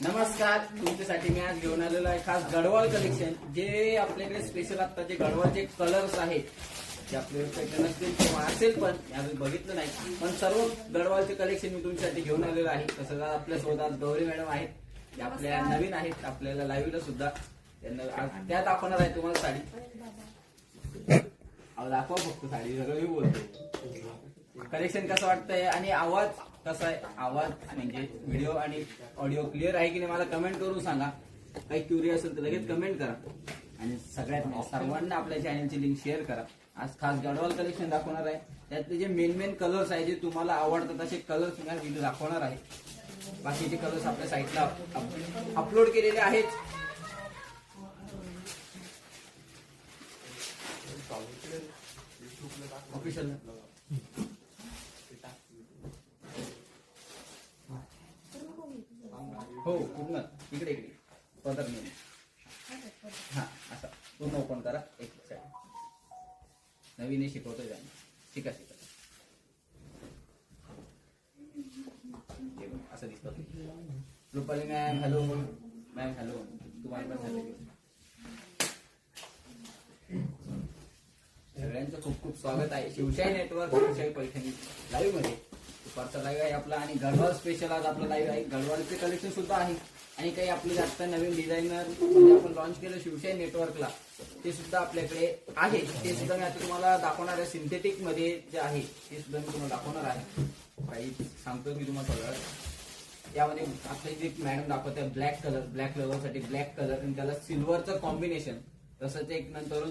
नमस्कार, तुमच्यासाठी मी आज घेऊन आलेलो आहे खास गडवाल कलेक्शन. जे आपल्याकडे स्पेशल आता जे गडवालचे कलर्स आहेत ते आपल्या वेबसाईटला नसतील किंवा असेल पण यावेळी बघितलं नाही, पण सर्व गडवालचे कलेक्शन मी तुमच्यासाठी घेऊन आलेलो आहे. तसंच आपल्या सोबत गौरी मॅडम आहेत, ते आपल्या नवीन आहेत, आपल्याला लाईव्हला सुद्धा त्यांना त्या दाखवणार आहे तुम्हाला साडी. दाखवा फक्त साडी, सगळं मी बोलतो. कलेक्शन कसं वाटतंय आणि आवाज कसा आहे, आवाज म्हणजे व्हिडिओ आणि ऑडिओ क्लिअर आहे की नाही मला कमेंट करून सांगा. काही क्युरी असेल तर लगेच कमेंट करा आणि सगळ्यात सर्वांना आपल्या चॅनलची लिंक शेअर करा. आज खास गडवाल कलेक्शन दाखवणार आहे. त्यातले जे मेन कलर्स आहे जे तुम्हाला आवडतात असे कलर्स मी व्हिडिओ दाखवणार आहे. बाकीचे कलर्स आपल्या साईटला अपलोड केलेले आहेत. ऑफिशियल हो पूर्ण इकडे इकडे पदर नाही. हा असं पूर्ण ओपन करा. एक साईड नवीन शिकवतोय जाणे. शिका शिका असं दिसतं. Rupali ma'am hello. Ma'am hello. तुम्हाला पण हॅलो. सगळ्यांचं खूप खूप स्वागत आहे शिवशाही नेटवर्क शिवशाही पैठणी लाईव्ह मध्ये. दुपारचा लाईव्ह आहे आपला आणि गडवाल स्पेशल आज आपला लाईव्ह आहे. गडवालचे कलेक्शन सुद्धा आहे आणि काही आपले आता नवीन डिझायनर म्हणजे आपण लॉन्च केलं शिवशाही नेटवर्कला, ते सुद्धा आपल्याकडे आहे. ते सुद्धा मी आता तुम्हाला दाखवणार आहे. सिंथेटिक मध्ये जे आहे ते सुद्धा मी तुम्हाला दाखवणार आहे. काही सांगतो मी तुम्हाला सगळं. यामध्ये आपले जे मॅडम दाखवत आहे ब्लॅक कलर, ब्लॅक कलरसाठी ब्लॅक कलर आणि त्याला सिल्वरचं कॉम्बिनेशन, तसंच एक नंतर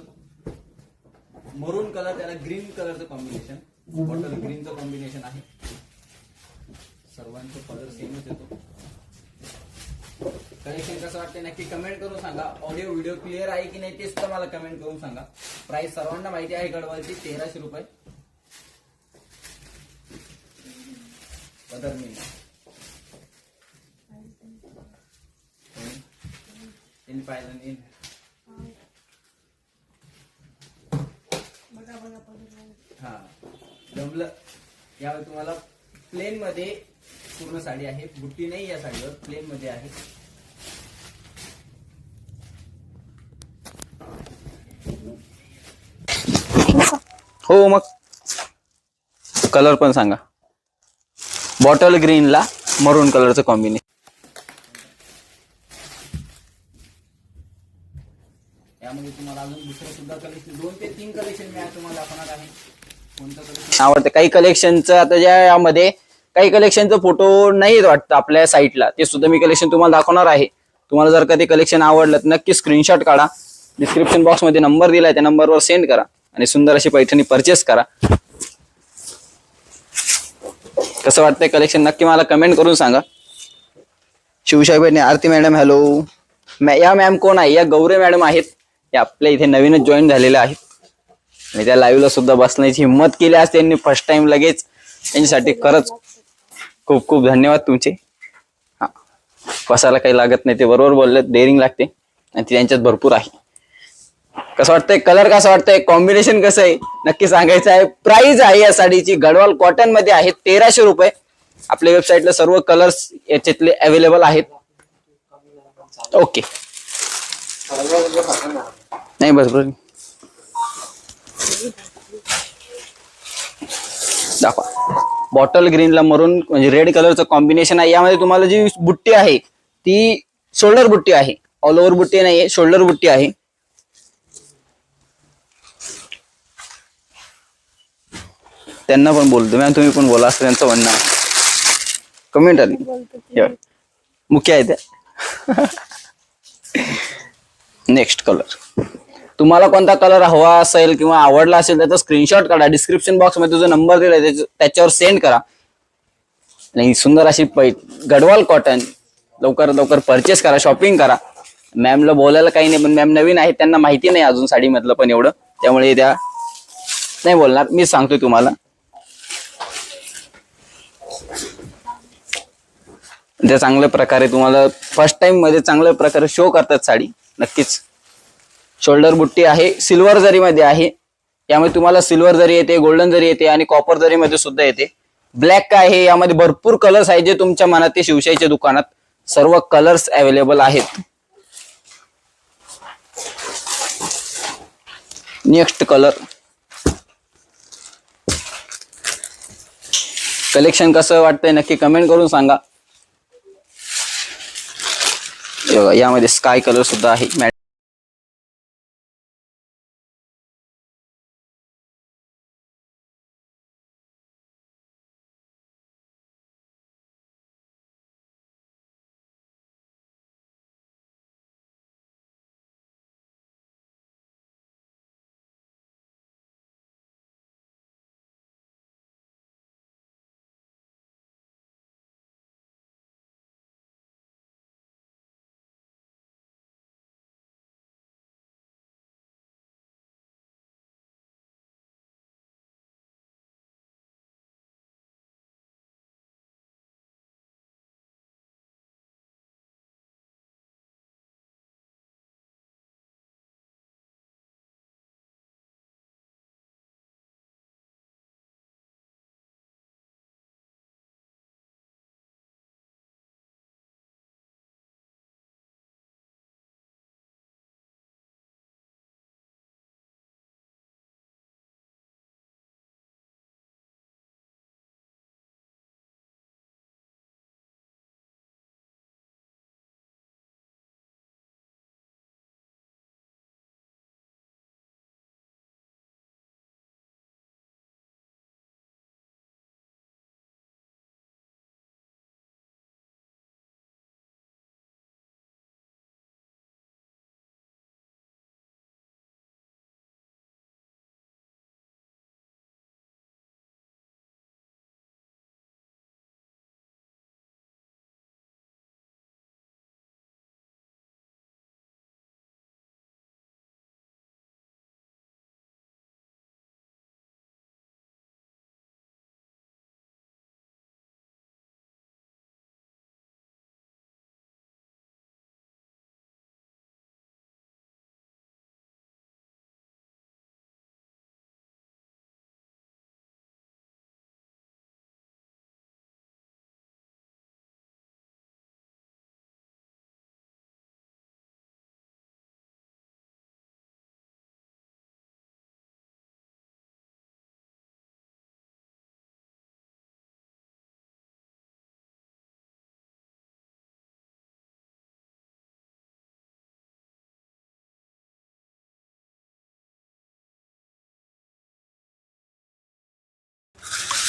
मरून कलर, त्याला ग्रीन कलरचं कॉम्बिनेशन, बॉटल ग्रीनचं कॉम्बिनेशन आहे. सर्वांचे कलर सेमच येतो. कलेक्शन कसं वाटतं नक्की कमेंट करून सांगा. ऑडिओ व्हिडिओ क्लिअर आहे की नाही ते सुद्धा मला कमेंट करून सांगा. प्राइस सर्वांना माहिती आहे गडवालची 1300 रुपये. पदर मी पाहिलं नाही. हा जमलं. यावर तुम्हाला प्लेन मध्ये पूर्ण साडी आहे. बुट्टी नाही या साडीवर, प्लेन मध्ये आहे. हो मग कलर पण सांगा. बॉटल ग्रीनला मरून कलरचं कॉम्बिनेशन. यामध्ये तुम्हाला अजून दुसरं सुद्धा कलेक्शन 2 ते 3 कलेक्शन मी आज तुम्हाला दाखवणार आहे. कोणतं कलेक्शन आवडतं काही कलेक्शनचं, आता ज्या यामध्ये काही कलेक्शनचं फोटो नाही वाटतं आपल्या साईटला, ते सुद्धा मी कलेक्शन तुम्हाला दाखवणार आहे. तुम्हाला जर का ते कलेक्शन आवडलं तर नक्की स्क्रीनशॉट काढा. डिस्क्रिप्शन बॉक्स मध्ये नंबर दिलाय, त्या नंबरवर सेंड करा आणि सुंदर अशी पैठणी परचेस करा. कसं वाटतंय कलेक्शन नक्की मला कमेंट करून सांगा. शिवशाही पैठणी. आरती मॅडम हॅलो. या मॅम कोण आहे? या गौरी मॅडम आहेत. ते आपल्या इथे नवीनच जॉईन झालेले आहेत आणि त्या लाईव्हला सुद्धा बसण्याची हिंमत केली आज त्यांनी फर्स्ट टाइम लगेच. त्यांच्यासाठी खरंच खूप खूप धन्यवाद तुमचे. हा बसायला काही लागत नाही, ते बरोबर बोलले. डेअरिंग लागते आणि ती त्यांच्यात भरपूर आहे. कसं वाटतंय कलर, कसं वाटतंय कॉम्बिनेशन कसं आहे नक्की सांगायचं आहे. प्राइस आहे या साडीची गडवाल कॉटन मध्ये आहे 1300 रुपये. आपल्या वेबसाईटला सर्व कलर्स याच्यातले अवेलेबल आहेत. ओके नाही बस बरोबर दाखवा. बॉटल ग्रीनला मरून म्हणजे रेड कलरचं कॉम्बिनेशन आहे. यामध्ये तुम्हाला जी बुट्टी आहे ती शोल्डर बुट्टी आहे, ऑल ओव्हर बुट्टी नाहीये, शोल्डर बुट्टी आहे. त्यांना पण बोलतो मॅम, तुम्ही पण बोला असं त्यांचं म्हणणं आहे. कमेंट आली मुख्य आहे त्या. नेक्स्ट कलर तुम्हाला कोणता कलर हवा असेल किंवा आवडला असेल त्याचा स्क्रीनशॉट काढा. डिस्क्रिप्शन बॉक्स मध्ये जो नंबर दिलाय त्याच्यावर सेंड करा आणि सुंदर अशी गडवाल कॉटन लवकर लवकर परचेस करा, शॉपिंग करा. मॅमला बोलायला काही नाही, पण मॅम नवीन आहे, त्यांना माहिती नाही अजून साडी मधलं पण एवढं, त्यामुळे त्या नाही बोलणार. मी सांगतोय तुम्हाला. त्या चांगल्या प्रकारे तुम्हाला फर्स्ट टाइम मध्ये चांगल्या प्रकारे शो करतात साडी. नक्कीच शोल्डर बुट्टी आहे, सिल्वर जरी मध्ये आहे. यामध्ये तुम्हाला सिल्वर जरी येते, गोल्डन जरी येते आणि कॉपर जरी मध्ये सुद्धा येते. ब्लॅक आहे, यामध्ये भरपूर कलर्स आहेत जे तुमच्या मनात ते शिवशाहीच्या दुकानात सर्व कलर्स अवेलेबल आहेत. Next colour. कलेक्शन कसं वाटतंय नक्की कमेंट करून सांगा. यामध्ये स्काय कलर सुद्धा आहे.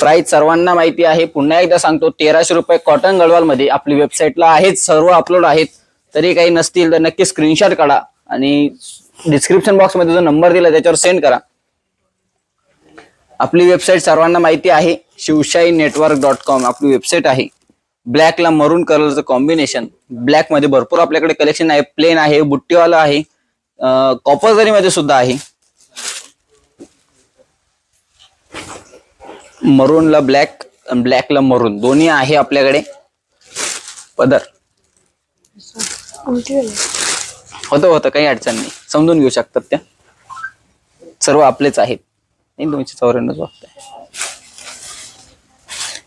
प्राइस सर्वांना माहिती आहे. पुन्हा एकदा सांगतो, 1300 रुपये कॉटन गडवाल मध्ये आपली वेबसाईटला आहेत, सर्व अपलोड आहेत. तरी काही नसतील तर नक्की स्क्रीनशॉट काढा आणि डिस्क्रिप्शन बॉक्स मध्ये जो नंबर दिला त्याच्यावर सेंड करा. आपली वेबसाईट सर्वांना माहिती आहे, shivshahinetwork.com आपली वेबसाईट आहे. ब्लॅकला मरून कलरचं कॉम्बिनेशन. ब्लॅक मध्ये भरपूर आपल्याकडे कलेक्शन आहे. प्लेन आहे, बुट्टीवाला आहे, कॉपर जरी मध्ये सुद्धा आहे. मरूनला ब्लॅक, ब्लॅकला मरून दोन्ही आहे आपल्याकडे. पदर होतं काही अडचण नाही, समजून घेऊ शकतात त्या. सर्व आपलेच आहेत. 294 वाजता.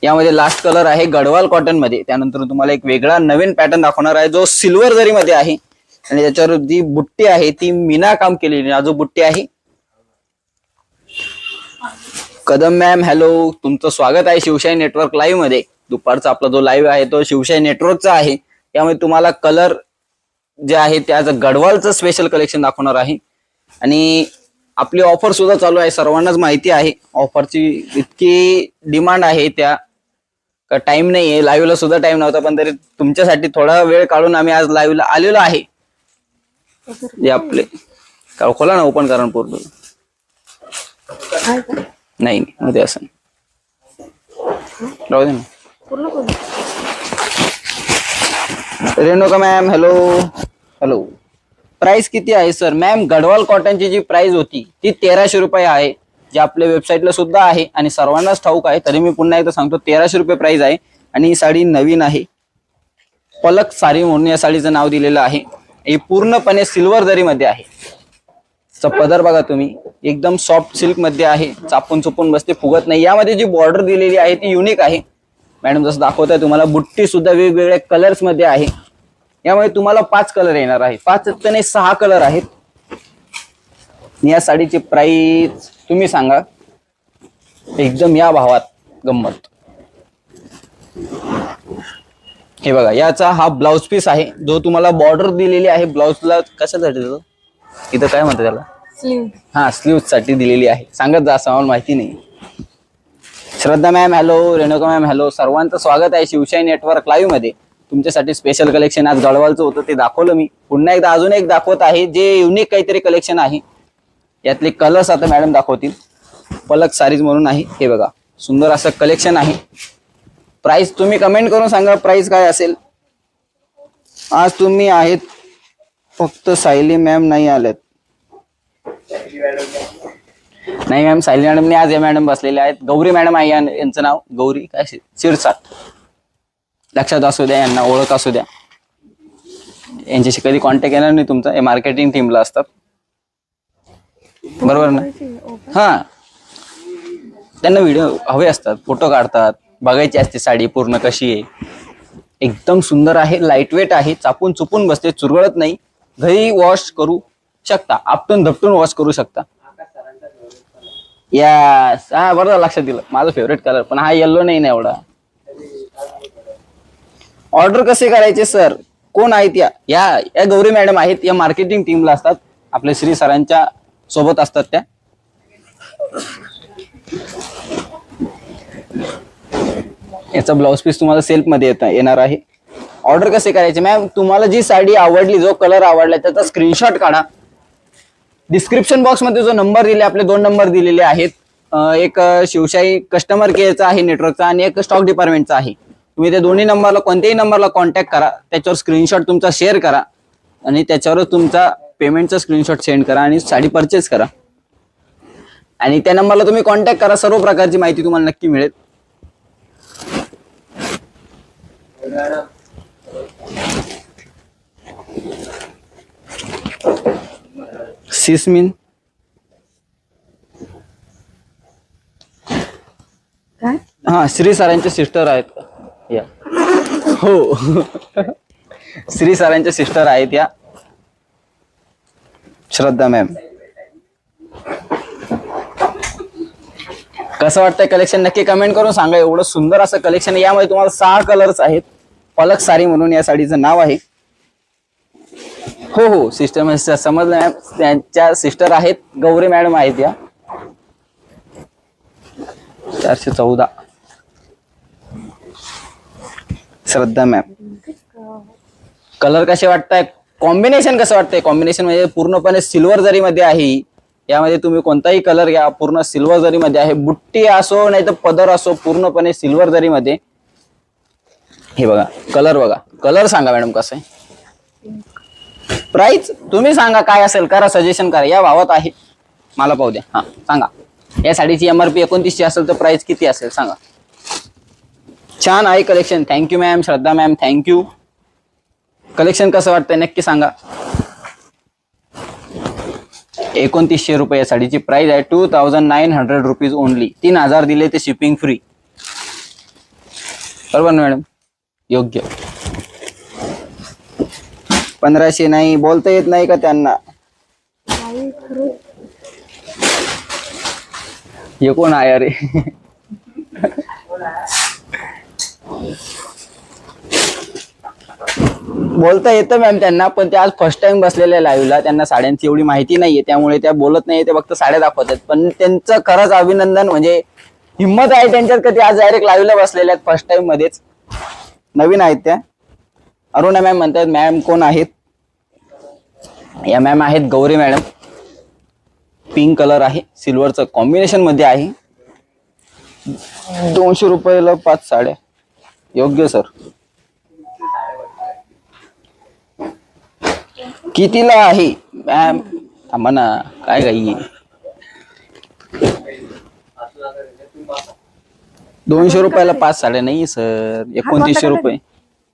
यामध्ये लास्ट कलर आहे गडवाल कॉटन मध्ये. त्यानंतर तुम्हाला एक वेगळा नवीन पॅटर्न दाखवणार आहे जो सिल्वर जरी मध्ये आहे आणि त्याच्यावर जी बुट्टी आहे ती मीना काम केलेली नाजूक बुट्टी आहे. कदम मॅम हॅलो, तुमचं स्वागत आहे शिवशाही नेटवर्क लाईव्ह मध्ये. दुपारचा आपला जो लाईव्ह आहे तो शिवशाही नेटवर्कचा आहे. त्यामुळे तुम्हाला कलर जे आहे त्याचं गडवालचं स्पेशल कलेक्शन दाखवणार आहे. आणि आपली ऑफर सुद्धा चालू आहे, सर्वांनाच माहिती आहे. ऑफरची इतकी डिमांड आहे त्या टाइम नाहीये. लाईव्हला सुद्धा टाइम नव्हता, पण तरी तुमच्यासाठी थोडा वेळ काढून आम्ही आज लाईव्हला आलेलो आहे. आपले खोला ना, ओपन करा पूर्ण. नाही मध्ये असं राहू दे ना. Renuka ma'am hello hello. Price किती आहे सर? मॅम गडवाल कॉटनची जी प्राइस होती ती 1300 रुपये आहे, जे आपल्या वेबसाईटला सुद्धा आहे आणि सर्वांनाच ठाऊक आहे. तरी मी पुन्हा एकदा सांगतो, 1300 रुपये प्राइस आहे. आणि ही साडी नवीन आहे, पलक साडी म्हणून या साडीचं नाव दिलेलं आहे. ही पूर्णपणे सिल्वर जरी मध्ये आहे. पदर बघा तुम्ही, एकदम सॉफ्ट सिल्क मध्ये आहे, चापून चुपून बसते, फुगत नाही. यामध्ये जी बॉर्डर दिलेली आहे ती युनिक आहे मॅडम. जसं दाखवत आहे तुम्हाला, बुट्टी सुद्धा वेगवेगळ्या कलर्स मध्ये आहे. यामुळे तुम्हाला 5 कलर येणार आहे, 5 नाही 6 कलर आहेत. या साडीची प्राइस तुम्ही सांगा. एकदम या भावात गंमत. हे बघा, याचा हा ब्लाउज पीस आहे, जो तुम्हाला बॉर्डर दिलेली आहे. ब्लाउजला कशासाठी देतो इथं, काय म्हणतात त्याला, हा स्लीव्ह साठी दिलेली आहे. सांगत जा, असं मला माहिती नाही. Shraddha ma'am hello, Renuka ma'am hello, सर्वांचं स्वागत आहे शिवशाही नेटवर्क लाईव्ह मध्ये. तुमच्यासाठी स्पेशल कलेक्शन आज गडवालचं होतं, ते दाखवलं मी. पुन्हा एकदा अजून एक दाखवत आहे, जे युनिक काहीतरी कलेक्शन आहे. यातले कलर्स आता मॅडम दाखवतील. पलक सारीज म्हणून आहे, हे बघा सुंदर असं कलेक्शन आहे. प्राइस तुम्ही कमेंट करून सांगा, प्राइस काय असेल. आज तुम्ही आहेत, फक्त सायली मॅम नाही आलेत. नाही मॅम, सायली मॅडम नाही आज. या मॅडम बसलेल्या आहेत. गौरी मॅडम आहे, यांचं नाव गौरी काय शिरसाट, लक्षात असू द्या, यांना ओळख असू द्या. यांच्याशी कधी कॉन्टॅक्ट येणार नाही तुमचा, हे मार्केटिंग टीमला असतात, बरोबर ना. हा, त्यांना व्हिडिओ हवे असतात, फोटो काढतात, बघायची असते साडी पूर्ण कशी आहे. एकदम सुंदर आहे, लाईट वेट आहे, चापून चुपून बसते, चुरगळत नाही. घरी वॉश करू शकता, आपटून धपटून वॉश करू शकता. यस, हा बरोबर लक्षात दिलं. माझं फेवरेट कलर, पण हा येल्लो नाही ना एवढा. ऑर्डर कसे करायचे सर, कोण आहेत या गौरी मॅडम आहेत, या मार्केटिंग टीमला असतात, आपल्या श्री सरांच्या सोबत असतात त्या. याचा ब्लाउज पीस तुम्हाला सेल्फ मध्ये येणार आहे. ऑर्डर कसे करायचे मॅम, तुम्हाला जी साडी आवडली, जो कलर आवडला, त्याचा स्क्रीनशॉट काढा. डिस्क्रिप्शन बॉक्स मध्ये जो नंबर दिले, आपले 2 नंबर दिलेले आहेत. एक शिवशाही कस्टमर केअरचा आहे नेटवर्कचा, आणि एक स्टॉक डिपार्टमेंटचा आहे. तुम्ही त्या दोन्ही नंबरला, कोणत्याही नंबरला कॉन्टॅक्ट करा, त्याच्यावर स्क्रीनशॉट तुमचा शेअर करा, आणि त्याच्यावर तुमचा पेमेंटचा स्क्रीनशॉट सेंड करा, आणि साडी परचेस करा. आणि त्या नंबरला तुम्ही कॉन्टॅक्ट करा, सर्व प्रकारची माहिती तुम्हाला नक्की मिळेल. सिस्मिन काय, हा श्री सरांचे सिस्टर आहेत या. हो श्री सरांचे सिस्टर आहेत या, श्रद्धा मॅम. कसं वाटतंय कलेक्शन, नक्की कमेंट करून सांगा. एवढं सुंदर असं कलेक्शन आहे. यामध्ये तुम्हाला 6 कलर्स आहेत. पलक सारी म्हणून या साडीचं नाव आहे. हो सिस्टर समजलं मॅम, त्यांच्या सिस्टर आहेत, गौरी मॅडम आहेत या. 414 श्रद्धा मॅम. कलर कसे वाटताय, कॉम्बिनेशन कसं वाटतंय. कॉम्बिनेशन म्हणजे पूर्णपणे सिल्वर जरी मध्ये आहे. यामध्ये तुम्ही कोणताही कलर घ्या, पूर्ण सिल्वर जरी मध्ये आहे. बुट्टी असो नाही तर पदर असो, पूर्णपणे सिल्वर जरी मध्ये. हे बघा कलर, बघा कलर सांगा मॅडम कसं आहे. प्राइस तुम्ही सांगा काय असेल, करा सजेशन करा. या भावात आहे, मला पाहू द्या. हा सांगा, या साडीची MRP 2900 असेल तर प्राइस किती असेल सांगा. छान आहे कलेक्शन. थँक्यू मॅम, श्रद्धा मॅम, थँक्यू. कलेक्शन कसं वाटतंय नक्की सांगा. 2900 रुपये या साडीची प्राइस आहे. 2900 रुपीज ओनली. 3000 दिले ते शिपिंग फ्री, बरोबर ना मॅडम. योग्य. 1500 नाही बोलता येत नाही का त्यांना. हे कोण आहे अरे. बोलता येतं मॅम त्यांना, पण ते आज फर्स्ट टाइम बसलेले लाईव्हला, त्यांना साड्यांची एवढी माहिती नाहीये, त्यामुळे त्या बोलत नाहीये, ते फक्त साड्या दाखवतात. पण त्यांचं खरंच अभिनंदन, म्हणजे हिंमत आहे त्यांच्यात, कधी आज डायरेक्ट लाईव्हला बसलेल्या आहेत फर्स्ट टाइम मध्येच. नवीन आहेत त्या. अरुणा मॅम म्हणतात. मॅम कोण आहेत, या मॅम आहेत गौरी मॅडम. पिंक कलर आहे, सिल्वरचं कॉम्बिनेशन मध्ये आहे. 200 रुपयाला 5 साड्या. योग्य सर. कितीला आहे मॅम, थांबा ना, काय गाई. 200 रुपयाला 5 साड्या नाही सर, 2900 रुपये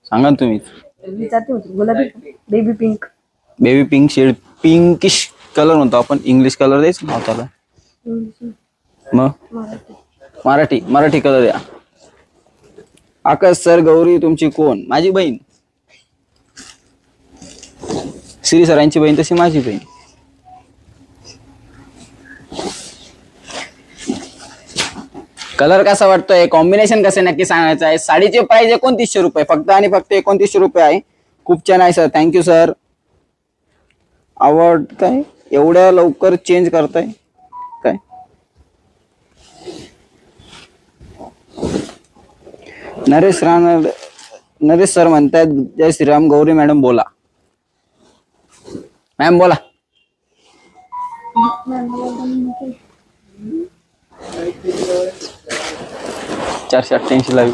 सांगा तुम्ही. गुलाबी, baby pink shade, pinkish colour म्हणतो आपण, इंग्लिश कलर द्यायच नाव त्याला. मग मराठी कलर द्या. आकाश सर, गौरी तुमची कोण? माझी बहीण. श्री सरांची बहीण तशी माझी बहीण. कलर कसा वाटतोय, कॉम्बिनेशन कसे नक्की सांगायचं आहे. साडीचे प्राइस 2900 रुपये फक्त आणि फक्त 2900 रुपये आहे. खूप छान आहे सर, थँक्यू सर. आवडताय, एवढ्या लवकर चेंज करताय काय? नरेश सर म्हणतायत जय श्रीराम. गौरी मॅडम बोला. मॅम बोला. चारशे 88 लावी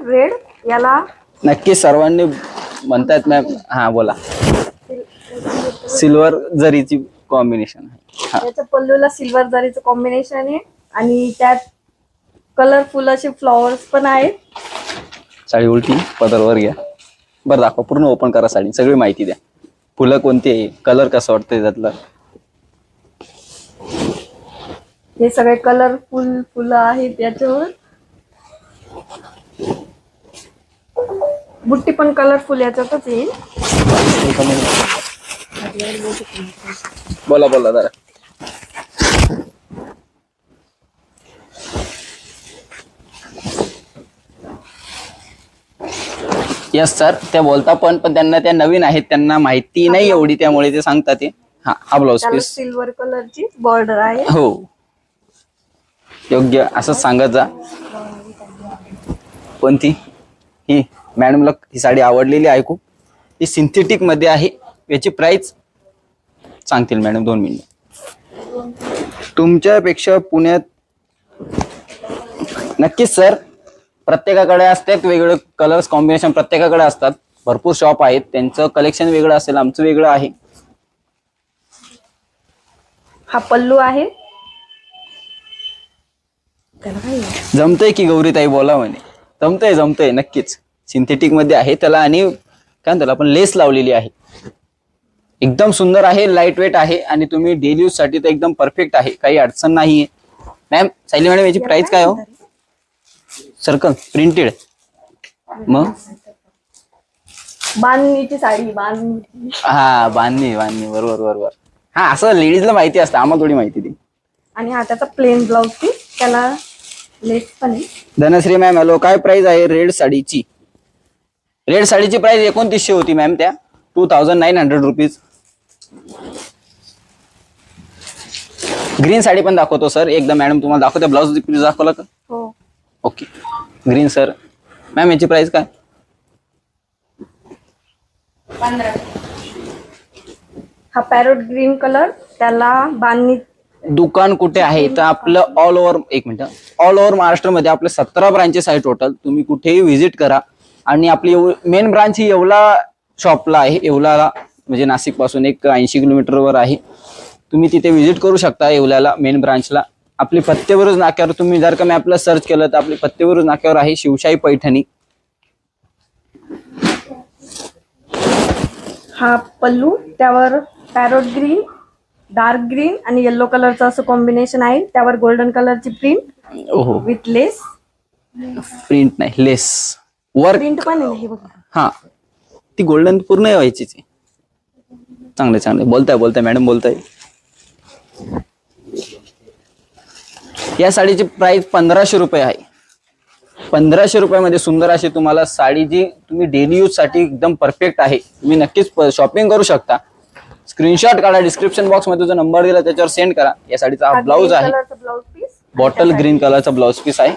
रेड याला नक्की सर्वांनी म्हणतायत मॅम. हा बोला. सिल्वर जरीची कॉम्बिनेशन आहे. याच्या पल्लूला सिल्वर जरीचं कॉम्बिनेशन आहे आणि त्यात कलरफुल असे फ्लॉवर्स पण आहेत. साडी उलटी पदरवर घ्या. बरं दाखवा, पूर्ण ओपन करा साडी, सगळी माहिती द्या. फुलं कोणती आहे, कलर कसं वाटतंय त्यातलं. हे सगळे कलरफुल फुलं आहेत याच्यावर. बुट्टी पण कलरफुल याच्यातच येईल. बोला बोला जरा. यस सर, त्या बोलता पण त्यांना त्या नवीन आहेत, त्यांना माहिती नाही एवढी, त्यामुळे ते सांगतात ते. हा ब्लाउज पीस सिल्वर कलरची बॉर्डर आहे. हो, योग्य असं सांगत जा. कोणती ही मॅडमला ही साडी आवडलेली आहे खूप. ही सिंथेटिक मध्ये आहे. याची प्राइस सांगतील मॅडम 2 मिनिट. तुमच्यापेक्षा पुण्यात नक्कीच सर, प्रत्येकाकडे असतात वेगवेगळे कलर्स कॉम्बिनेशन, प्रत्येकाकडे असतात. भरपूर शॉप आहेत, त्यांचं कलेक्शन वेगळं असेल, आमचं वेगळं आहे. हा पल्लू आहे. जमतंय की गौरीताई बोला म्हणे. जमतंय नक्कीच. सिंथेटिक मध्ये आहे त्याला, आणि काय म्हणतात आपण लेस लावलेली आहे. एकदम सुंदर आहे, लाईट वेट आहे आणि तुम्ही डेली यूज साठी तर एकदम परफेक्ट आहे, काही अडचण नाहीये. मॅम सायली मॅडम याची प्राइस काय हो? Circle printed. मग बांधणीची साडी, बांधणी. हा बांधणी बरोबर. हा असं लेडीजला माहिती असतं, आम्हाला थोडी माहिती ती. आणि हा त्याचा प्लेन ब्लाउज पीस, त्याला लेस पण आहे. धनश्री मॅम हॅलो, काय प्राइस आहे रेड साडीची? रेड साडीची प्राइस 2900 होती मॅम, त्या 2900 रुपीज. ग्रीन साडी पण दाखवतो सर एकदा मॅडम, तुम्हाला दाखवते. ब्लाउज पीस दाखवला का? हो. Okay, green sir. मॅम याची प्राइस काय? 15. हा पॅरोट ग्रीन कलर, त्याला बांधणी. दुकान कुठे आहे तर आपलं ऑल ओव्हर, एक मिनिट, ऑल ओव्हर महाराष्ट्रामध्ये आपले 17 ब्रांचेस आहे टोटल. तुम्ही कुठेही व्हिजिट करा. आणि आपली मेन ब्रांच ही येवला शॉपला आहे. येवला म्हणजे नाशिक पासून एक 80 किलोमीटरवर आहे. तुम्ही तिथे व्हिजिट करू शकता येवल्याला, मेन ब्रांचला. आपली फत्तेबुरुज नाक्यावर, तुम्ही जर का मॅपला सर्च केलं तर आपली फत्तेबुरुज नाक्यावर आहे शिवशाही पैठणी. हा पल्लू, त्यावर पॅरोट ग्रीन, डार्क ग्रीन आणि येलो कलरचं असं कॉम्बिनेशन आहे. त्यावर गोल्डन कलरची प्रिंट ओहो, विथ लेस. प्रिंट नाही, लेस वर्क. प्रिंट पण आहे हे बघा. हा, ती गोल्डन पूर्ण व्हायची. चांगले बोलताय मॅडम, बोलताय. या साडीची प्राइस 1500 रुपये आहे. 1500 रुपयामध्ये सुंदर अशी तुम्हाला साडी, जी तुम्ही डेली यूज साठी एकदम परफेक्ट आहे. तुम्ही नक्कीच शॉपिंग करू शकता. स्क्रीनशॉट काढा, डिस्क्रिप्शन बॉक्स मध्ये जो नंबर दिला त्याच्यावर सेंड करा. या साडीचा हा ब्लाउज आहे, बॉटल ग्रीन कलरचा ब्लाउज पीस आहे.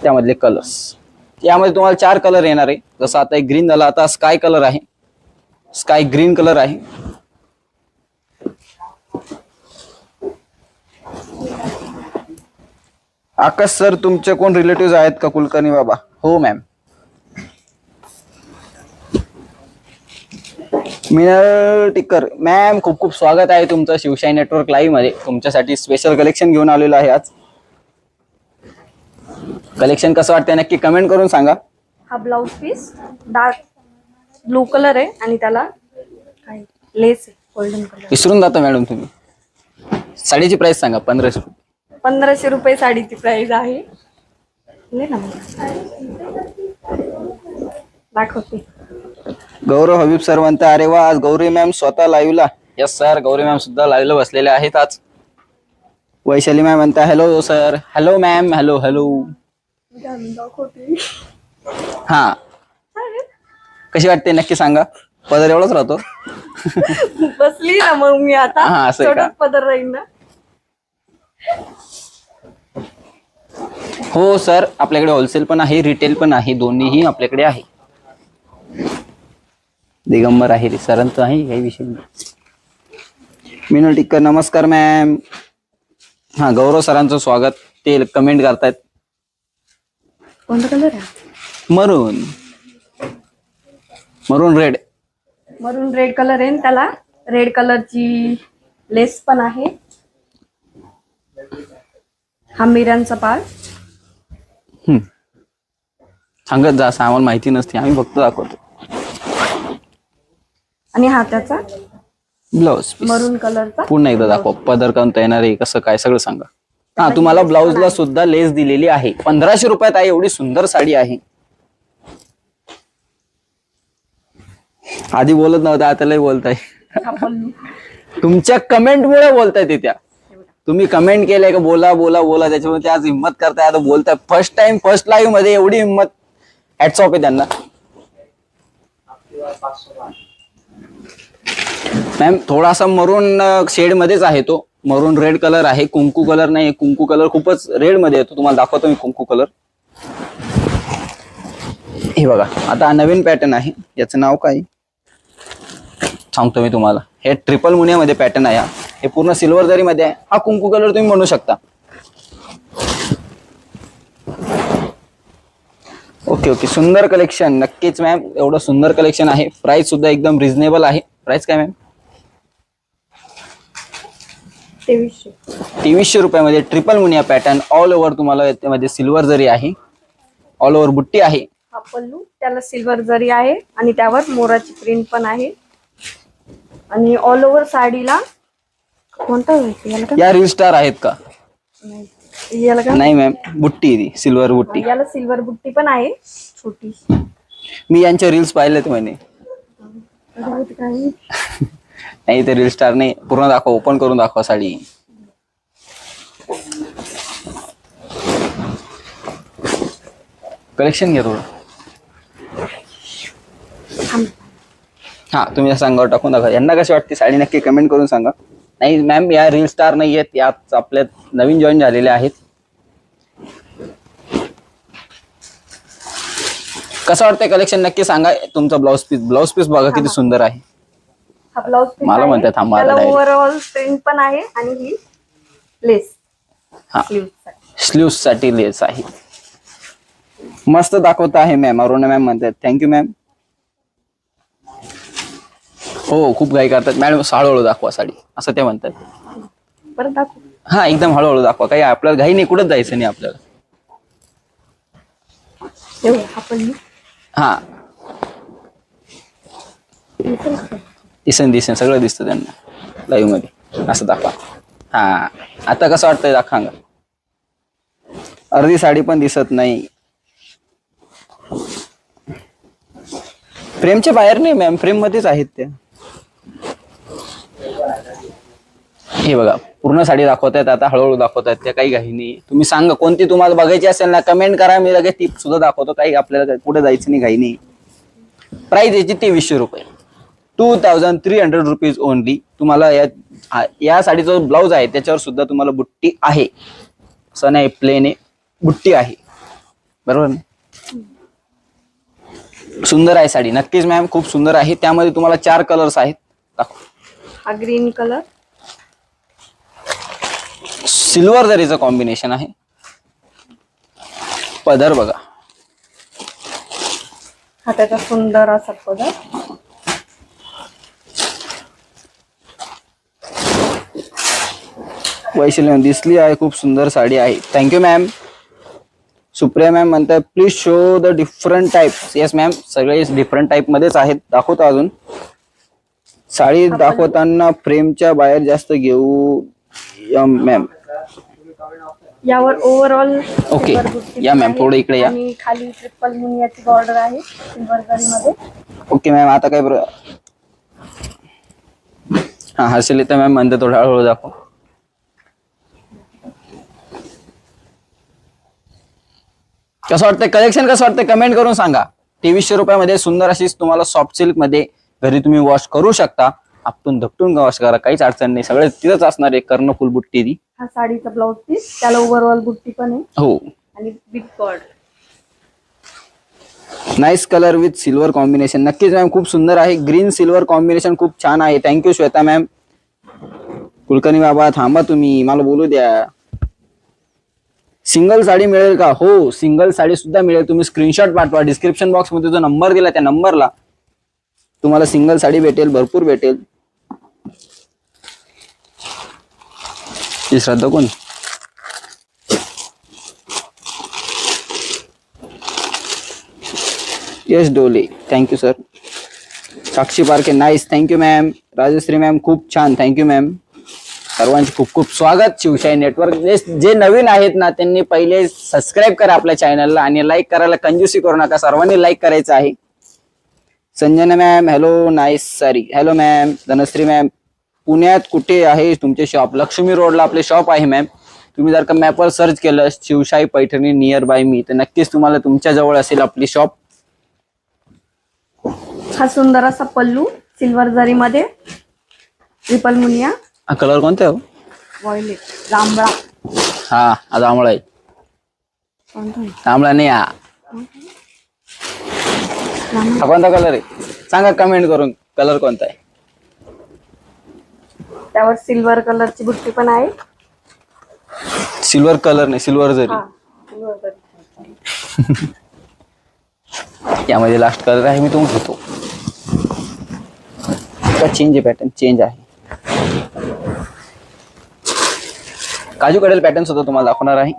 त्यामधले कलर्स, यामध्ये तुम्हाला 4 कलर येणार आहे. जसं आता एक ग्रीन झाला, आता स्काय कलर आहे, स्काय ग्रीन कलर आहे. आकाश सर तुमचे कोण रिलेटिव्ह आहेत का कुलकर्णी बाबा? हो मॅम. मिनल टिकर मॅम, खूप खूप स्वागत आहे तुमचं शिवशाही नेटवर्क लाईव्ह मध्ये. तुमच्यासाठी स्पेशल कलेक्शन घेऊन आलेलो आहे आज. कलेक्शन कसं वाटतंय नक्की कमेंट करून सांगा. हा blouse piece dark blue colour आहे आणि त्याला काय लेस आहे गोल्डन कलर. विसरून जाता मॅडम तुम्ही. साडीची प्राइस सांगा. 1500 रुपये. 1500 रुपये साडीची प्राइस आहे. ले ना मग. दाखवते. गौरव हबीब सर म्हणता अरे वा आज गौरी मॅम स्वतः लाईव्हला. यस सर, गौरी मॅम सुद्धा लाईव्हला बसलेले आहेत आज. वैशाली मॅम म्हणता hello sir. Hello ma'am. Hello hello. दाखवते. हा कशी वाटते नक्की सांगा. पदर एवढाच राहतो. बसली ना मग मी आता. हा, असं आहे का? थोडंच पदर राहील ना. हो सर, आपल्याकडे होलसेल पण आहे, रिटेल पण आहे, दोन्हीही आपल्याकडे आहे. दिगंबर आहे सरांचं आहे, काही विषय नाही. मिनल टिक्कर नमस्कार मॅम. हा गौरव सरांचं स्वागत. ते कमेंट करतायत. कोणता कलर आहे? मरून मरून रेड. मरून रेड कलर आहे. त्याला रेड कलरची लेस पण आहे. हा मिऱ्यांचा पार्ट. सांगत जा, आम्हाला माहिती नसते, आम्ही फक्त दाखवतो. आणि हा त्याचा ब्लाउज मरून कलरचा. पुन्हा एकदा दाखवा. पदर कोणता येणार आहे, कसं काय सगळं सांगा. हा तुम्हाला ब्लाउजला सुद्धा लेस दिलेली आहे. 1500 रुपयात आहे. एवढी सुंदर साडी आहे. आधी बोलत नव्हता, आता लय बोलताय. हा पल्लू. तुमच्या कमेंटमुळे बोलताय ते. त्या तुम्ही कमेंट केलंय का बोला बोला बोला, त्याच्यामुळे ते आज हिंमत करताय, आता बोलताय. फर्स्ट टाइम फर्स्ट लाईव्ह मध्ये एवढी हिंमत. हॅट्स ऑफ आहे त्यांना. मॅम थोडासा मरून शेड मध्येच आहे तो. मरून रेड कलर आहे, कुंकू कलर नाही. कुंकू कलर खूपच रेड मध्ये येतो. तुम्हाला दाखवतो मी कुंकू कलर. हे बघा, आता नवीन पॅटर्न आहे. याचं नाव काय सांगतो मी तुम्हाला. हे ट्रिपल मुनियामध्ये पॅटर्न आहे. हे पूर्ण सिल्वर जरी मध्ये आहे. हा कुंकू कलर तुम्ही म्हणू शकता. ओके ओके, सुंदर कलेक्शन. नक्कीच मॅम, एवढं सुंदर कलेक्शन आहे. प्राइस सुद्धा एकदम रिझनेबल आहे. प्राइस काय मॅम? 2300 रुपयामध्ये triple Muniya pattern. All over तुम्हाला त्यामध्ये सिल्वर जरी आहे. ऑल ओव्हर बुट्टी आहे. हा पल्लू, त्याला सिल्वर जरी आहे आणि त्यावर मोराची प्रिंट पण आहे. आणि ऑल ओव्हर साडीला कोणता याला या रील स्टार आहेत का? याला का नाही मॅम, बुट्टी ती सिल्वर बुट्टी. याला सिल्वर बुट्टी पण आहे छोटी. मी यांच्या रील्स पाहिलेत म्हणे. नाही ते रील स्टार नाही. पूर्ण दाखवा, ओपन करून दाखवा साडी. कलेक्शन घ्या थोडं. हा तुम्ही या सांगावर टाकून दाखवा. यांना कशी वाटते साडी नक्की कमेंट करून सांगा. नाही मॅम, या रील स्टार नाही आहेत, यात आपल्या नवीन जॉईन झालेले आहेत. कसं वाटतंय कलेक्शन नक्की सांगा. तुमचा ब्लाउज पीस बघा किती सुंदर आहे. हा ब्लाउज पीस मला म्हणतात थांबा, त्याला ओव्हरऑल प्रिंट पण आहे आणि ही लेस. हा स्लीव्स साठी लेस आहे. मस्त दाखवत आहे मॅम. अरुणा मॅम म्हणतात थँक्यू मॅम. हो खूप घाई करतात मॅडम. हळूहळू दाखवा साडी असं ते म्हणतात. परत दाखव. हा एकदम हळूहळू दाखवा. काही आपल्याला घाई नाही, कुठंच जायचं नाही आपल्याला. हा दिसन सगळं दिसतं त्यांना लाईव्ह मध्ये. असं दाखवा. हा आता कसं वाटतंय दाखवा. अर्धी साडी पण दिसत नाही. फ्रेमच्या बाहेर नाही मॅम, फ्रेम मध्येच आहेत त्या. हे बघा, पूर्ण साडी दाखवतायत. आता हळूहळू दाखवतायत त्या, काही घाई नाही. तुम्ही सांगा कोणती तुम्हाला बघायची असेल ना, कमेंट करा. मी लगेच ती सुद्धा दाखवतो. काही आपल्याला कुठे जायचं नाही, घाई नाही. प्राइस याची 2300 रुपये. 2300 रुपीज ओनली. तुम्हाला या साडीचा जो ब्लाउज आहे त्याच्यावर सुद्धा तुम्हाला बुट्टी आहे. असं नाही प्लेन आहे, बुट्टी आहे. बरोबर ना? सुंदर आहे साडी. नक्कीच मॅम, खूप सुंदर आहे. त्यामध्ये तुम्हाला 4 कलर्स आहेत. दाखव. हा ग्रीन कलर, सिल्वर जरीचं कॉम्बिनेशन आहे. पदर बघा. हा त्याचा सुंदर असा पदर. वैशिष्ट्य दिसली आहे. खूप सुंदर साडी आहे. Thank you ma'am. सुप्रिया मॅम म्हणतात please show the different types. Yes ma'am, सगळे डिफरंट टाइप मध्येच आहेत. दाखवतो अजून. साडी दाखवताना फ्रेमच्या बाहेर जास्त घेऊ या मॅम. यावर ओव्हरऑल ओके. या मॅम, थोडं इकडे या. आणि खाली ट्रिपल मुनियाची बॉर्डर आहे सिल्वर जरी मध्ये. ओके मॅम, आता काय हा हर्षलिता मॅम म्हणते थोडं हळूहळू दाखव. कसं वाटतंय कलेक्शन, कसं वाटतंय कमेंट करून सांगा. 2300 रुपयामध्ये सुंदर अशी तुम्हाला सॉफ्ट सिल्क मध्ये घरी तुम्ही वॉश करू शकता. आपटून धपटून वॉश करा, काहीच अडचण नाही. सगळे तिथंच असणार आहे. कर्णफुल बुट्टी ती. हा साडीचा ब्लाउज पीस, त्याला ओव्हरऑल बुट्टी पण आहे. हो. आणि big border. Nice colour with silver combination. नक्कीच मॅम, खूप सुंदर आहे. ग्रीन सिल्वर कॉम्बिनेशन खूप छान आहे. Thank you Shweta ma'am. कुलकर्णी बाबा थांबा, तुम्ही मला बोलू द्या. सिंगल साडी मिळेल का? हो, सिंगल साडी सुद्धा मिळेल. तुम्ही स्क्रीनशॉट पाठवा. डिस्क्रिप्शन बॉक्स मध्ये जो नंबर दिला त्या नंबरला तुम्हाला सिंगल साडी भेटेल, भरपूर भेटेल. श्रद्धा कोण? Yash Dole, thank you sir. Sakshi Parkhe, nice, thank you ma'am. Rajashree ma'am, खूप छान, थँक्यू मॅम. सर्वांचे खूप खूप स्वागत. शिवशाही नेटवर्क जे नवीन आहेत ना त्यांनी पहिले सबस्क्राईब करा आपल्या चॅनलला आणि लाईक करायला कंजूसी करू नका. सर्वांनी लाईक करायचं आहे. Sanjana ma'am, hello, nice sari. Hello ma'am. Dhanashree ma'am, पुण्यात कुठे आहे तुमचे शॉप? लक्ष्मी रोडला आपले शॉप आहे मॅम. तुम्ही जर का मॅपवर सर्च केलं शिवशाही पैठणी नियर बाय मी तर नक्कीच तुम्हाला तुमच्या जवळ असेल आपली शॉप. हा सुंदर असा पल्लू सिल्वर जरी मध्ये, ट्रिपल मुनिया. हा कलर कोणता आहे? वॉयलेट, जांभळा. हा जांभळा आहे. कोणता आहे? जांभळा नाही, हा कोणता कलर आहे सांगा कमेंट करून. कलर कोणता आहे? त्यावर सिल्वर कलरची बुट्टी पण आहे. सिल्वर कलर नाही, सिल्वर जरी. हा, सिल्वर जरी. यामध्ये लास्ट कलर आहे, मी तो घेतो. चेंज आहे, पॅटर्न चेंज आहे. काजू कडेल पॅटर्न सुद्धा तुम्हाला दाखवणार आहे.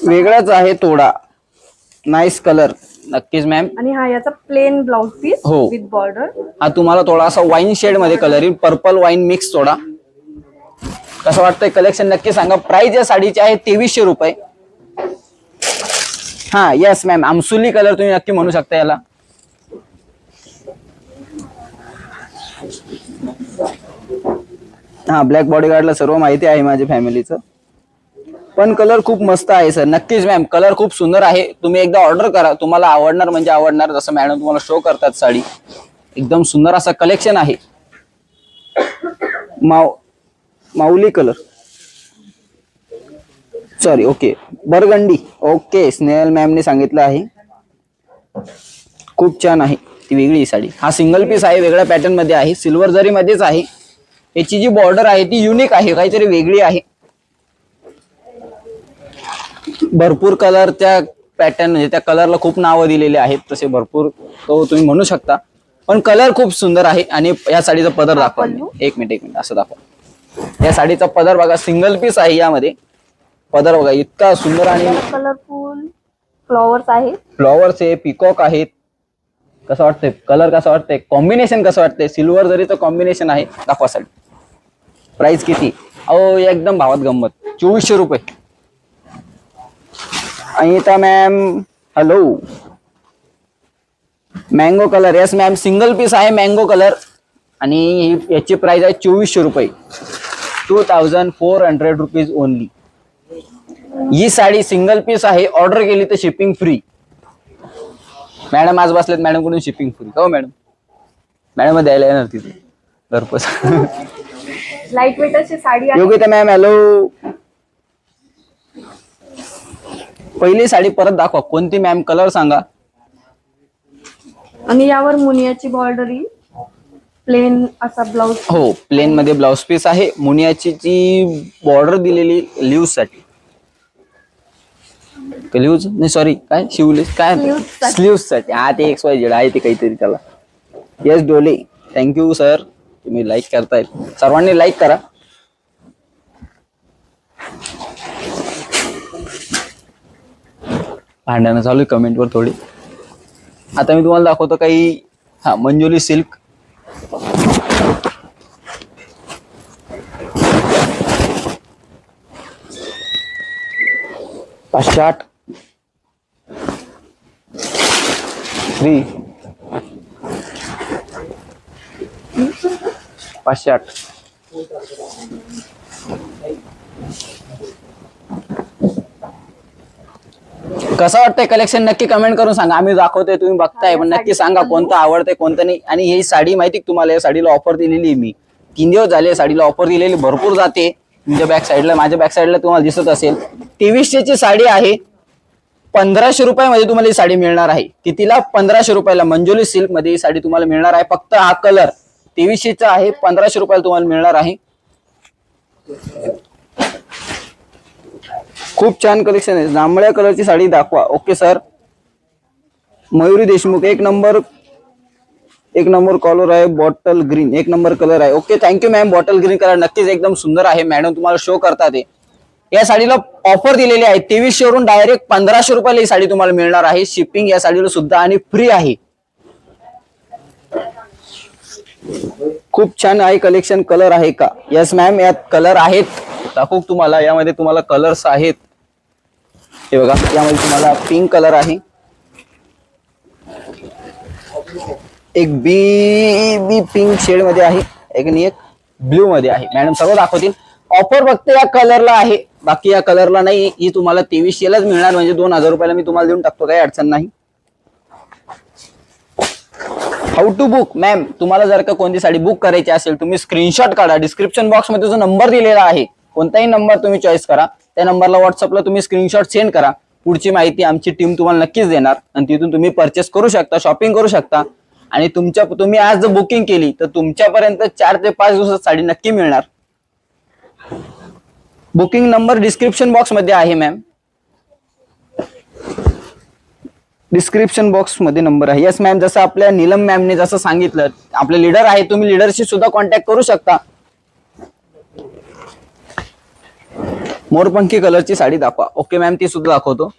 वेगळाच आहे थोडा. Nice colour. नक्कीच मॅम. आणि हा याचा प्लेन ब्लाउज पीस हो. With border. हा तुम्हाला थोडासा वाईन शेड मध्ये कलर येईल, पर्पल वाईन मिक्स थोडा. कसं वाटतंय कलेक्शन नक्की सांगा. प्राइस या साडीची आहे 2300 रुपये. हा येस मॅम, आमसुली कलर तुम्ही नक्की म्हणू शकता याला. हा ब्लॅक बॉडीगार्डला सर्व माहिती आहे माझ्या फॅमिलीचं. पण कलर खूप मस्त आहे सर. नक्कीच मॅम, कलर खूप सुंदर आहे. तुम्ही एकदा ऑर्डर करा, तुम्हाला आवडणार म्हणजे आवडणार. जसं मॅडम तुम्हाला शो करतात साडी, एकदम सुंदर असं कलेक्शन आहे. माऊली colour, sorry, okay, burgundy. Okay, Snehal मॅमने सांगितलं आहे. खूप छान आहे ती वेगळी साडी. हा सिंगल पीस आहे, वेगळ्या पॅटर्न मध्ये आहे, सिल्वर जरी मध्येच आहे. याची जी बॉर्डर आहे ती युनिक आहे, काहीतरी वेगळी आहे. भरपूर कलर त्या पॅटर्न म्हणजे त्या कलरला खूप नावं दिलेली आहेत, तसे भरपूर तो तुम्ही म्हणू शकता. पण कलर खूप सुंदर आहे. आणि या साडीचा पदर दाखवा. एक मिनिट असं दाखवा. या साडीचा पदर बघा, सिंगल पीस आहे. यामध्ये पदर बघा इतका सुंदर आणि कलरफुल फ्लॉवर्स आहे. फ्लॉवर्स आहे, पिकॉक आहेत. कसं वाटतंय कलर, कसं वाटतंय कॉम्बिनेशन, कसं वाटतंय? सिल्वर जरीचं कॉम्बिनेशन आहे. दाखवा साडी. प्राइस किती? अहो एकदम भावात गंमत. 2400 रुपये. Anita ma'am, hello. Mango colour, yes ma'am, single piece आहे मँगो कलर. आणि याची प्राइस आहे 2400 रुपये. 2400 रुपीज ओनली. ही साडी सिंगल पीस आहे. ऑर्डर केली तर शिपिंग फ्री. मॅडम आज बसलेत, मॅडम कडून शिपिंग फ्री. हो मॅडम, मॅडम द्यायला येणार तिथे घरपोच. लाईट वेट अशी साडी आहे. Yogita ma'am, hello. पहिली साडी परत दाखवा. कोणती मॅम? कलर सांगा. आणि यावर मुनियाची बॉर्डर येईल. प्लेन असा ब्लाउज. हो, प्लेन मध्ये ब्लाउज पीस आहे. मुनियाची जी बॉर्डर दिलेली लिव्ह साठी, लिव्ह नाही सॉरी, काय शिवले काय स्लीव्ह साठी. हा ते XYZ आहे ते काहीतरी त्याला. येस डोले, थँक्यू सर. तुम्ही लाईक करतायत, सर्वांनी लाईक करा. भांडणं चालू आहे कमेंटवर थोडी. आता मी तुम्हाला दाखवतो काही मंजुली सिल्क. पाचशे आठ 3 508. कसं वाटतंय कलेक्शन नक्की कमेंट करून सांगा. आम्ही दाखवतोय तुम्ही बघताय पण नक्की सांगा कोणतं आवडतंय कोणतं नाही. आणि ही साडी माहिती तुम्हाला, या साडीला ऑफर दिलेली मी 3 दिवस झाले. साडीला ऑफर दिलेली भरपूर जाते. तुमच्या बॅक साईडला, माझ्या बॅक साईडला तुम्हाला दिसत असेल 2300 ची साडी आहे. 1500 रुपयामध्ये तुम्हाला ही साडी मिळणार आहे. कितीला? 1500 रुपयाला. मंजुली सिल्क मध्ये ही साडी तुम्हाला मिळणार आहे. फक्त हा कलर 2300 चा आहे, 1500 रुपयाला तुम्हाला मिळणार आहे. खूप छान कलेक्शन आहे. जांभळ्या कलरची साडी दाखवा. Okay sir. मयुरी देशमुख एक नंबर कलर आहे. बॉटल ग्रीन एक नंबर कलर आहे. Okay thank you ma'am. Bottle green colour नक्कीच एकदम सुंदर आहे. मॅडम तुम्हाला शो करतात ते. या साडीला ऑफर दिलेली आहे 2300 वरून डायरेक्ट 1500 रुपयाला ही साडी तुम्हाला मिळणार आहे. शिपिंग या साडीला सुद्धा आणि फ्री आहे. खूप छान आहे कलेक्शन. कलर आहे का? यस मॅम यात कलर आहेत. दाखवू तुम्हाला. यामध्ये तुम्हाला कलर्स आहेत. हे बघा यामध्ये तुम्हाला पिंक कलर आहे, एक बी पिंक शेड मध्ये आहे, एक आणि एक ब्ल्यू मध्ये आहे. मॅडम सर्व दाखवतील. ऑफर फक्त या कलरला आहे, बाकी या कलरला नाही. ही तुम्हाला 2300 लाच मिळणार, म्हणजे 2000 रुपयाला मी तुम्हाला देऊन टाकतो, काही अडचण नाही. हाऊ टू बुक मॅम, तुम्हाला जर का कोणती साडी बुक करायची असेल तुम्ही स्क्रीनशॉट काढा. डिस्क्रिप्शन बॉक्स मध्ये जो नंबर दिलेला आहे कोणताही नंबर तुम्ही चॉईस करा. त्या नंबरला व्हॉट्सअपला तुम्ही स्क्रीनशॉट सेंड करा. पुढची माहिती आमची टीम तुम्हाला नक्कीच देणार आणि तिथून तुम्ही परचेस करू शकता, शॉपिंग करू शकता. आणि तुम्ही आज जर बुकिंग केली तर तुमच्यापर्यंत 4 ते 5 दिवसात साडी नक्की मिळणार. बुकिंग नंबर डिस्क्रिप्शन बॉक्स मध्ये आहे मॅम. डिस्क्रिप्शन बॉक्स मध्ये नंबर आहे. Yes ma'am. जसं आपल्या नीलम मॅमने जसं सांगितलं, आपले लीडर आहे, तुम्ही लीडरशी सुद्धा कॉन्टॅक्ट करू शकता. मोरपंखी कलरची साडी दाखवा. ओके मॅम, ती सुद्धा दाखवतो.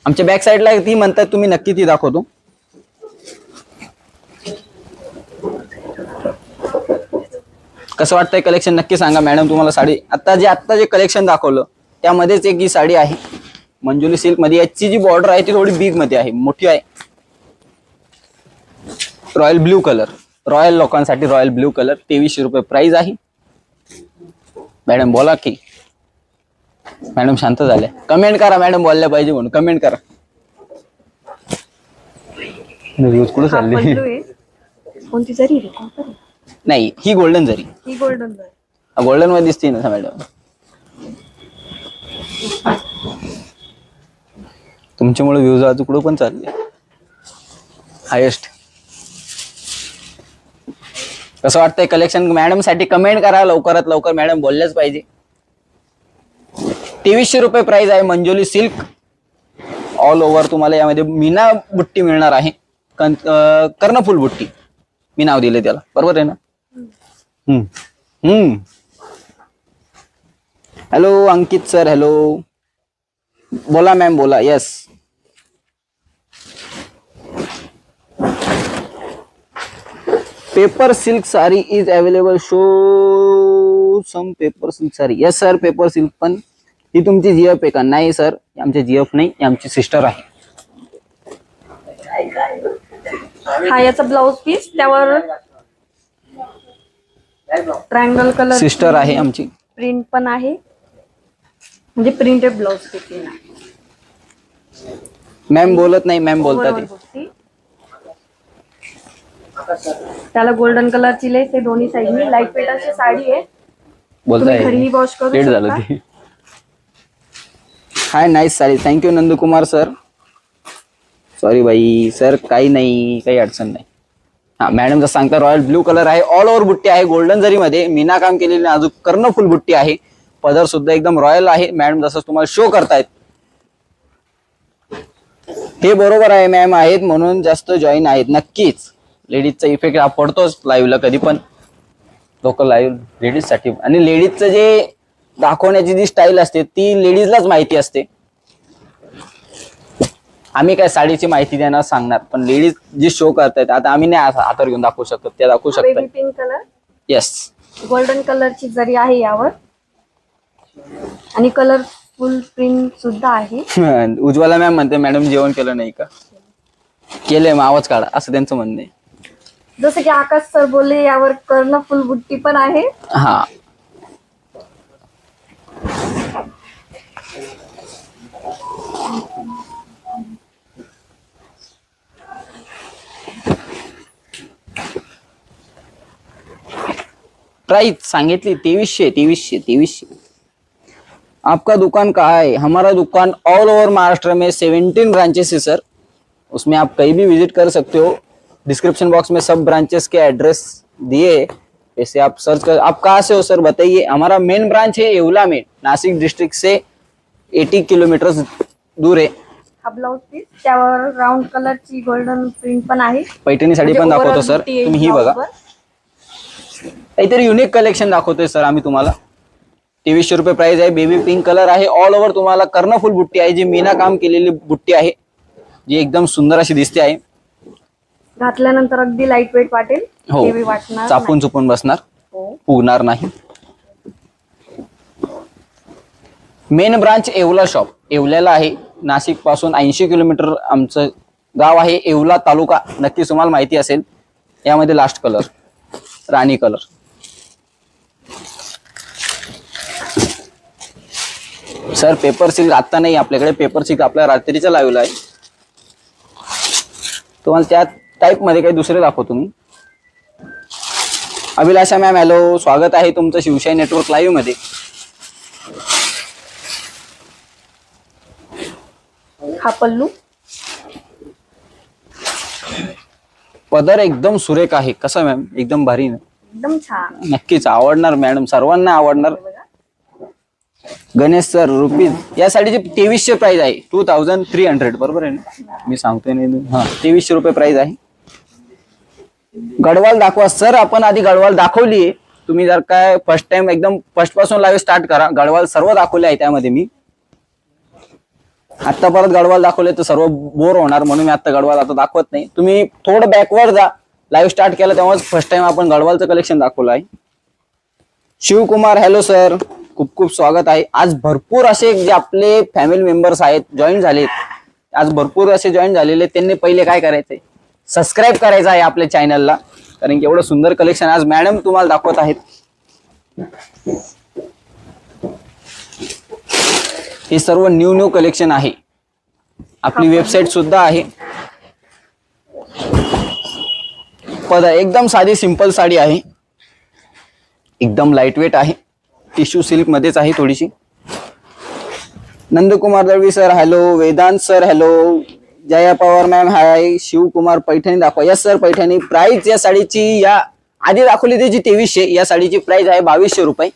आमच्या बॅक साईडला ती म्हणतात तुम्ही, नक्की ती दाखवतो. कसं वाटतंय कलेक्शन नक्की सांगा. मॅडम तुम्हाला साडी आता जे कलेक्शन दाखवलं त्यामध्येच एक ही साडी आहे मंजुली सिल्क मध्ये. याची जी बॉर्डर आहे ती थोडी बिग मध्ये आहे, मोठी आहे. रॉयल ब्ल्यू कलर, रॉयल लोकांसाठी रॉयल ब्ल्यू कलर. 2300 रुपये प्राइस आहे. मॅडम बोला की. मॅडम शांत झाल्या. कमेंट करा, मॅडम बोलल्या पाहिजे म्हणून कमेंट करा. कुठे चालली? कोणती जरी नाही, ही गोल्डन जरी. ही गोल्डन जरी गोल्डन मध्ये दिसते ना मॅडम. तुमच्यामुळे व्ह्यूज आज कुठं पण चालले हायेस्ट. कसं वाटतंय कलेक्शन मॅडम साठी कमेंट करा लवकरात लवकर. मॅडम बोलल्याच पाहिजे. 2300 रुपये प्राइस आहे मंजुली सिल्क. ऑल ओव्हर तुम्हाला यामध्ये मीना बुट्टी मिळणार आहे. कर्णफुल बुट्टी मी नाव दिले त्याला, बरोबर आहे ना? Hello Ankit sir. हॅलो बोला मॅम बोला. Yes paper silk sari is available. Show some paper silk sari. Yes sir. Paper silk पण ही तुमची जीएफ आहे का? नाही सर, आमची जीएफ नाही, आमची सिस्टर आहे. हा याचा ब्लाउज पीस, त्यावर ट्रायंगल कलर सिस्टर आहे आमची. प्रिंट पण आहे, म्हणजे प्रिंटेड ब्लाउज पीस आहे. मॅम बोलत नाही, मॅम बोलतात. त्याला गोल्डन कलरची लेस आहे दोन्ही साईडनी. लाईट वेट अशी साडी आहे, बोलताय. घरी वॉश करू लेट झालं शकता. ती. Hi nice sari. Thank you Nandkumar sir. Sorry बाई सर, काही नाही, काही अडचण नाही. हा मॅडम जसं सांगता रॉयल ब्ल्यू कलर आहे. ऑल ओव्हर बुट्टी आहे गोल्डन जरी मध्ये. मीना काम केलेली अजून कर्णफुल बुट्टी आहे. पदर सुद्धा एकदम रॉयल आहे. मॅडम जसं तुम्हाला शो करतायत हे बरोबर आहे मॅम. आहेत म्हणून जास्त जॉईन आहेत. नक्कीच लेडीजचा इफेक्ट हा पडतोच लाईव्हला कधी पण. लोक लाईव्ह लेडीज साठी, आणि लेडीजचं जे दाखवण्याची जी स्टाईल असते ती लेडीजलाच माहिती असते. आम्ही काय साडीची माहिती देणार सांगणार, पण लेडीज जी शो करतायत आता आम्ही नाही हातावर घेऊन दाखवू शकत, त्या दाखवू बेबी शकतात. Pink colour, yes. गोल्डन कलरची जरी आहे यावर आणि कलरफुल प्रिंट सुद्धा आहे. उज्ज्वला मॅम म्हणते मॅडम जेवण केलं नाही का? केलंय, मग आवाज काढा असं त्यांचं म्हणणं आहे. जसं की आकाश सर बोलले यावर कर्णफुल बुट्टी पण आहे. हा, प्राइस सांगितली 2300. आपका दुकान कहाँ है? हमारा दुकान ऑल ओवर महाराष्ट्र में 17 ब्रांचेस है सर, उसमें आप कहीं भी विजिट कर सकते हो. डिस्क्रिप्शन बॉक्स में सब ब्रांचेस के एड्रेस दिए, वैसे आप सर्च कर. आप कहाँ से हो सर बताइए. हमारा मेन ब्रांच है येवला में, नासिक डिस्ट्रिक्ट से 80 किलोमीटर दूर है. हा ब्लाउज पीस, त्यावर राऊंड कलरची गोल्डन प्रिंट पण आहे. पैठणी साडी पण दाखवतो सर, तुम्ही ही बघा. काहीतरी युनिक कलेक्शन दाखवतोय सर आम्ही तुम्हाला. 2300 रुपये प्राइस आहे. बेबी पिंक कलर आहे. ऑल ओव्हर तुम्हाला कर्णफुल बुट्टी आहे, जी मीना काम केलेली बुट्टी आहे, जी एकदम सुंदर अशी दिसते आहे. घातल्यानंतर अगदी लाईट वेट वाटेल, हो, हेवी वाटणार चापून चुपून बसणार, हो. फुगणार नाही. मेन ब्रांच येवला शॉप येवल्याला आहे. नाशिक पासून 80 किलोमीटर आमचं गाव आहे येवला तालुका. नक्कीच तुम्हाला माहिती असेल. यामध्ये लास्ट कलर राणी कलर. सर पेपर सिल्क आता नाही आपल्याकडे. पेपर सिल्क आपल्या रात्रीच्या लावला आहे. तुम्हाला त्या टाइप मध्ये काही दुसरे दाखवतो मी. अभिलाषा मॅम हॅलो, स्वागत आहे तुमचं शिवशाही नेटवर्क लाईव्ह मध्ये. हा पल्लू, पदर एकदम सुरेख आहे. कसा मॅम? एकदम भारी ना, एकदम छान. नक्कीच आवडणार मॅडम, सर्वांना आवडणार. गणेश सर रुपीज, या साडीची 2300 प्राइस आहे. 2300 बरोबर आहे ना? मी सांगतोय नाही. हा, 2300 रुपये प्राइस आहे. गडवाल दाखवा सर. आपण आधी गडवाल दाखवली. तुम्ही जर काय फर्स्ट टाइम एकदम फर्स्ट पासून लाईव्ह स्टार्ट करा. गडवाल सर्व दाखवले आहे त्यामध्ये मी. आता परत गडवाल दाखवले तर सर्व बोर होणार, म्हणून मी आता गडवाल आता दाखवत नाही. तुम्ही थोडं बॅकवर्ड जा. लाईव्ह स्टार्ट केलं तेव्हाच फर्स्ट टाइम आपण गडवालचं कलेक्शन दाखवलं आहे. शिवकुमार हॅलो सर, खूप खूप स्वागत आहे. आज भरपूर असे जे आपले फॅमिली मेंबर्स आहेत जॉईन झालेत. आज भरपूर असे जॉईन झालेले. त्यांनी पहिले काय करायचंय, सबस्क्राईब करायचं आहे आपल्या चॅनलला, कारण की एवढं सुंदर कलेक्शन आज मॅडम तुम्हाला दाखवत आहेत. हे सर्व न्यू कलेक्शन आहे. आपली वेबसाईट सुद्धा आहे. पदर एकदम साधी सिंपल साडी आहे. एकदम लाईट वेट आहे. टिश्यू सिल्क मध्येच आहे थोडीशी. Nandkumar Dalvi sir hello. Vedant sir hello. Jaya Pawar ma'am hi. Shivkumar Paithani दाखवा. Yes sir Paithani. प्राइस या साडीची या आधी दाखवली त्याची 2300. या साडीची प्राइस आहे 2200 रुपये.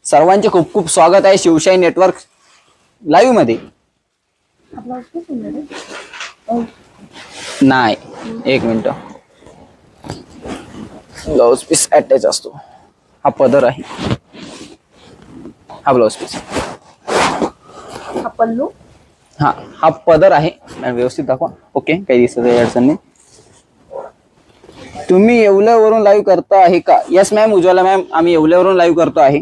सर्वांचे खूप खूप स्वागत आहे शिवशाही नेटवर्क लाईव्ह मध्ये. नाही, एक मिनिट. ब्लाउज पीस अटॅच असतो. हा पदर आहे. हा ब्लाउज पीस. हा पल्लू, हा पदर आहे. व्यवस्थित दाखवा. ओके, काही दिसत आहे अडचण नाही. तुम्ही येवल्यावरून लाईव्ह करता आहे का? यस मॅम, उज्ज्वला मॅम, आम्ही येवल्यावरून लाईव्ह करतो आहे.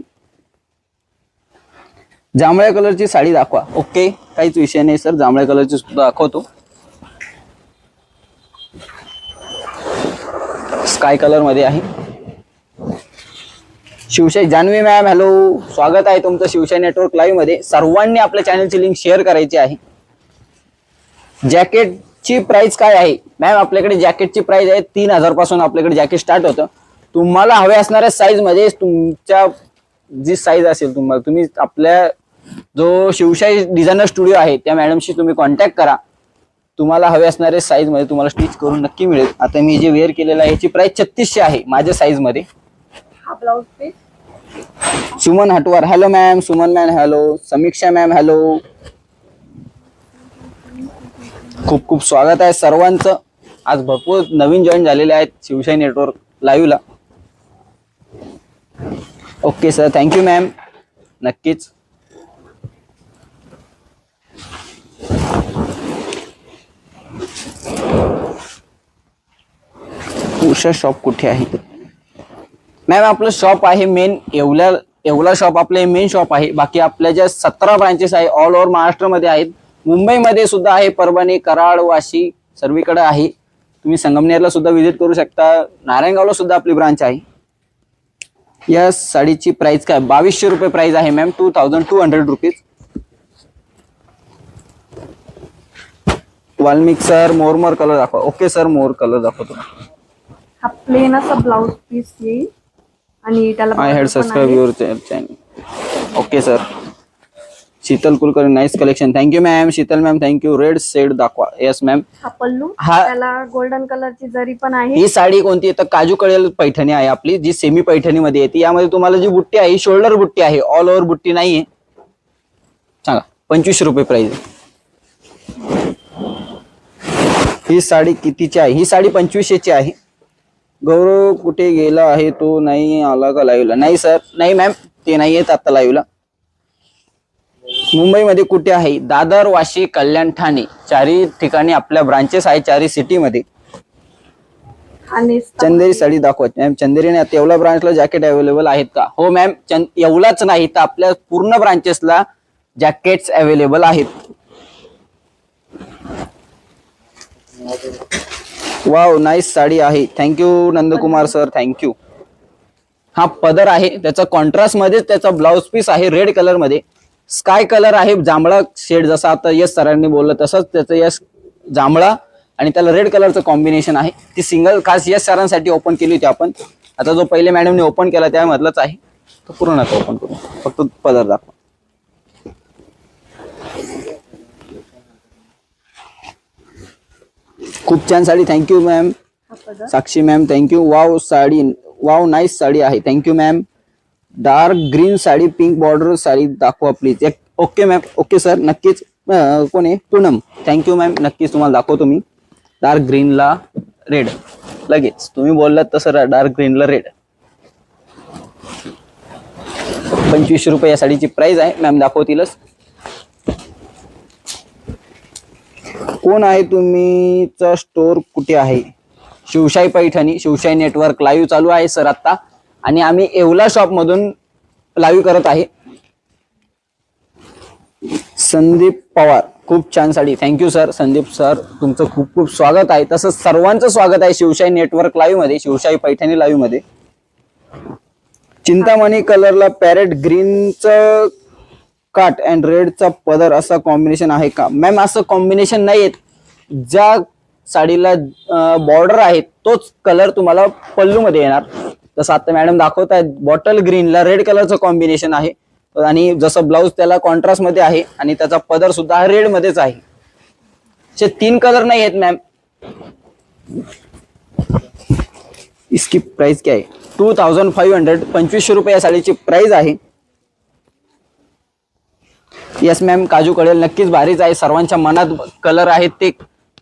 जांभळ्या कलरची साडी दाखवा. ओके, काहीच विषय नाही सर, जांभळ्या कलरची सुद्धा दाखवतो. स्काय कलर मध्ये आहे. शिवशाही जान्हवी मॅम हॅलो, स्वागत आहे तुमचं शिवशाही नेटवर्क लाईव्ह मध्ये. सर्वांनी आपल्या चॅनलची लिंक शेअर करायची आहे. जॅकेटची प्राइस काय आहे मॅम? आपल्याकडे जॅकेटची प्राइस आहे 3000 पासून आपल्याकडे जॅकेट स्टार्ट होतं. तुम्हाला हवे असणाऱ्या साईज मध्ये तुमच्या जी साईज असेल तुम्हाला, तुम्ही आपल्या जो शिवशाही डिझायनर स्टुडिओ आहे त्या मॅडमशी तुम्ही कॉन्टॅक्ट करा. तुम्हाला हवे असणारे साईज मध्ये तुम्हाला स्टिच करून नक्की मिळेल. आता मी जे वेअर केलेलं आहे याची प्राइस 3600 आहे माझ्या साईज मध्ये. हा blouse piece. Suman Hatwar hello ma'am. Suman ma'am hello. Samiksha ma'am hello. खूप खूप स्वागत आहे सर्वांचं. आज भरपूर नवीन जॉईन झालेले आहेत शिवशाही नेटवर्क लाईव्हला. Okay sir, thank you ma'am. नक्कीच. पुरुषा शॉप कुठे आहे? मॅम आपलं शॉप आहे मेन येवला शॉप आपले मेन शॉप आहे. बाकी आपल्या ज्या 17 ब्रांचेस आहे ऑल ओव्हर महाराष्ट्रामध्ये आहेत. मुंबईमध्ये सुद्धा आहे, परभणी, कराड, वाशी सर्वीकडे आहे. तुम्ही संगमनेरला सुद्धा व्हिजिट करू शकता. नारायणगावला सुद्धा आपली ब्रांच आहे. या साडीची प्राइस काय? 2200 रुपये प्राइस आहे ma'am. 2200 rupees. Valmik sir more colour दाखवा. ओके सर, मोर कलर दाखवतो. हा प्लेन असा ब्लाउज पीस येईल आणि त्याला I had subscribe your channel. Okay sir. Sheetal Kulkarni nice collection. Thank you ma'am. Sheetal ma'am thank you. Red shade दाखवा. Yes ma'am. हा पल्लू, हा- त्याला गोल्डन कलरची जरी पण आहे. ही साडी कोणती आहे तर काजू कळेल पैठणी आहे आपली, जी सेमी पैठणी मध्ये येते. यामध्ये तुम्हाला जी बुट्टी आहे शोल्डर बुट्टी आहे, ऑल ओव्हर बुट्टी नाहीये. सांगा 2500 रुपये प्राइस. ही साडी कितीची आहे? ही साडी 2500ची आहे. गौरव कुठे गेला आहे? तो नाही आला का लाईव्हला? नाही सर, नाही मॅम, ते नाही येत आता लाईव्हला. मुंबईमध्ये कुठे आहे? दादर, वाशी, कल्याण, ठाणे चारही ठिकाणी आपल्या ब्रांचेस आहे, चारही सिटी मध्ये. आणि चंदेरी साडी दाखवा मॅम. चंदेरीने येवला ब्रांचला जॅकेट अवेलेबल आहेत का? हो मॅम, येवलाच नाही तर आपल्या पूर्ण ब्रांचेसला जॅकेट्स अवेलेबल आहेत. वाव, नाईस साडी आहे. Thank you Nandkumar sir, thank you. हा पदर आहे, त्याचा कॉन्ट्रास्ट मध्ये त्याचा ब्लाउज पीस आहे रेड कलर मध्ये. स्काय कलर आहे, जांभळा शेड, जसा आता यस सरांनी बोललं तसंच त्याचं यस जांभळा आणि त्याला रेड कलरचं कॉम्बिनेशन आहे. ती सिंगल खास यस सरांसाठी ओपन केली होती आपण. आता जो पहिले मॅडमने ओपन केला त्यामधलाच आहे तो. पूर्ण नका ओपन करू, फक्त पदर दाखवा. खूप छान साडी. Thank you ma'am. हा पदर. Sakshi ma'am thank you. Wow sari, wow nice sari आहे. Thank you ma'am. Dark green sari, pink border sari दाखवा please. Okay ma'am, okay sir, नक्कीच. कोण आहे? पूनम. थँक्यू मॅम, नक्कीच तुम्हाला दाखवतो मी. डार्क ग्रीनला रेड, लगेच तुम्ही बोललात तसं डार्क ग्रीनला रेड. 2500 रुपये या साडीची प्राइस आहे. मॅम दाखवतीलच. कोण आहे? तुम्हीचा स्टोर कुठे आहे? शिवशाही पैठणी, शिवशाही नेटवर्क लाईव्ह चालू आहे सर आता. आणि आम्ही येवला शॉप मधून लाईव्ह करत आहे. संदीप पवार, खूप छान साडी. Thank you sir. संदीप सर तुमचं खूप खूप स्वागत आहे. तसंच सर्वांचं स्वागत आहे शिवशाही नेटवर्क लाईव्ह मध्ये, शिवशाही पैठणी लाईव्ह मध्ये. चिंतामणी कलरला पॅरेट ग्रीनचं काट अँड रेडचा पदर असा कॉम्बिनेशन आहे का? मॅम असं कॉम्बिनेशन नाही येत. ज्या साडीला बॉर्डर आहे तोच कलर तुम्हाला पल्लू मध्ये येणार. जसं आता मॅडम दाखवत आहेत, बॉटल ग्रीनला रेड कलरचं कॉम्बिनेशन आहे आणि जसं ब्लाउज त्याला कॉन्ट्रास्ट मध्ये आहे आणि त्याचा पदर सुद्धा रेड मध्येच आहे. असे 3 कलर नाही आहेत मॅम. इसकी प्राइस क्या है? 2500. 2500 रुपये या साडीची प्राइस आहे. यस मॅम, काजू कळेल नक्कीच भारीच आहे. सर्वांच्या मनात कलर आहेत ते.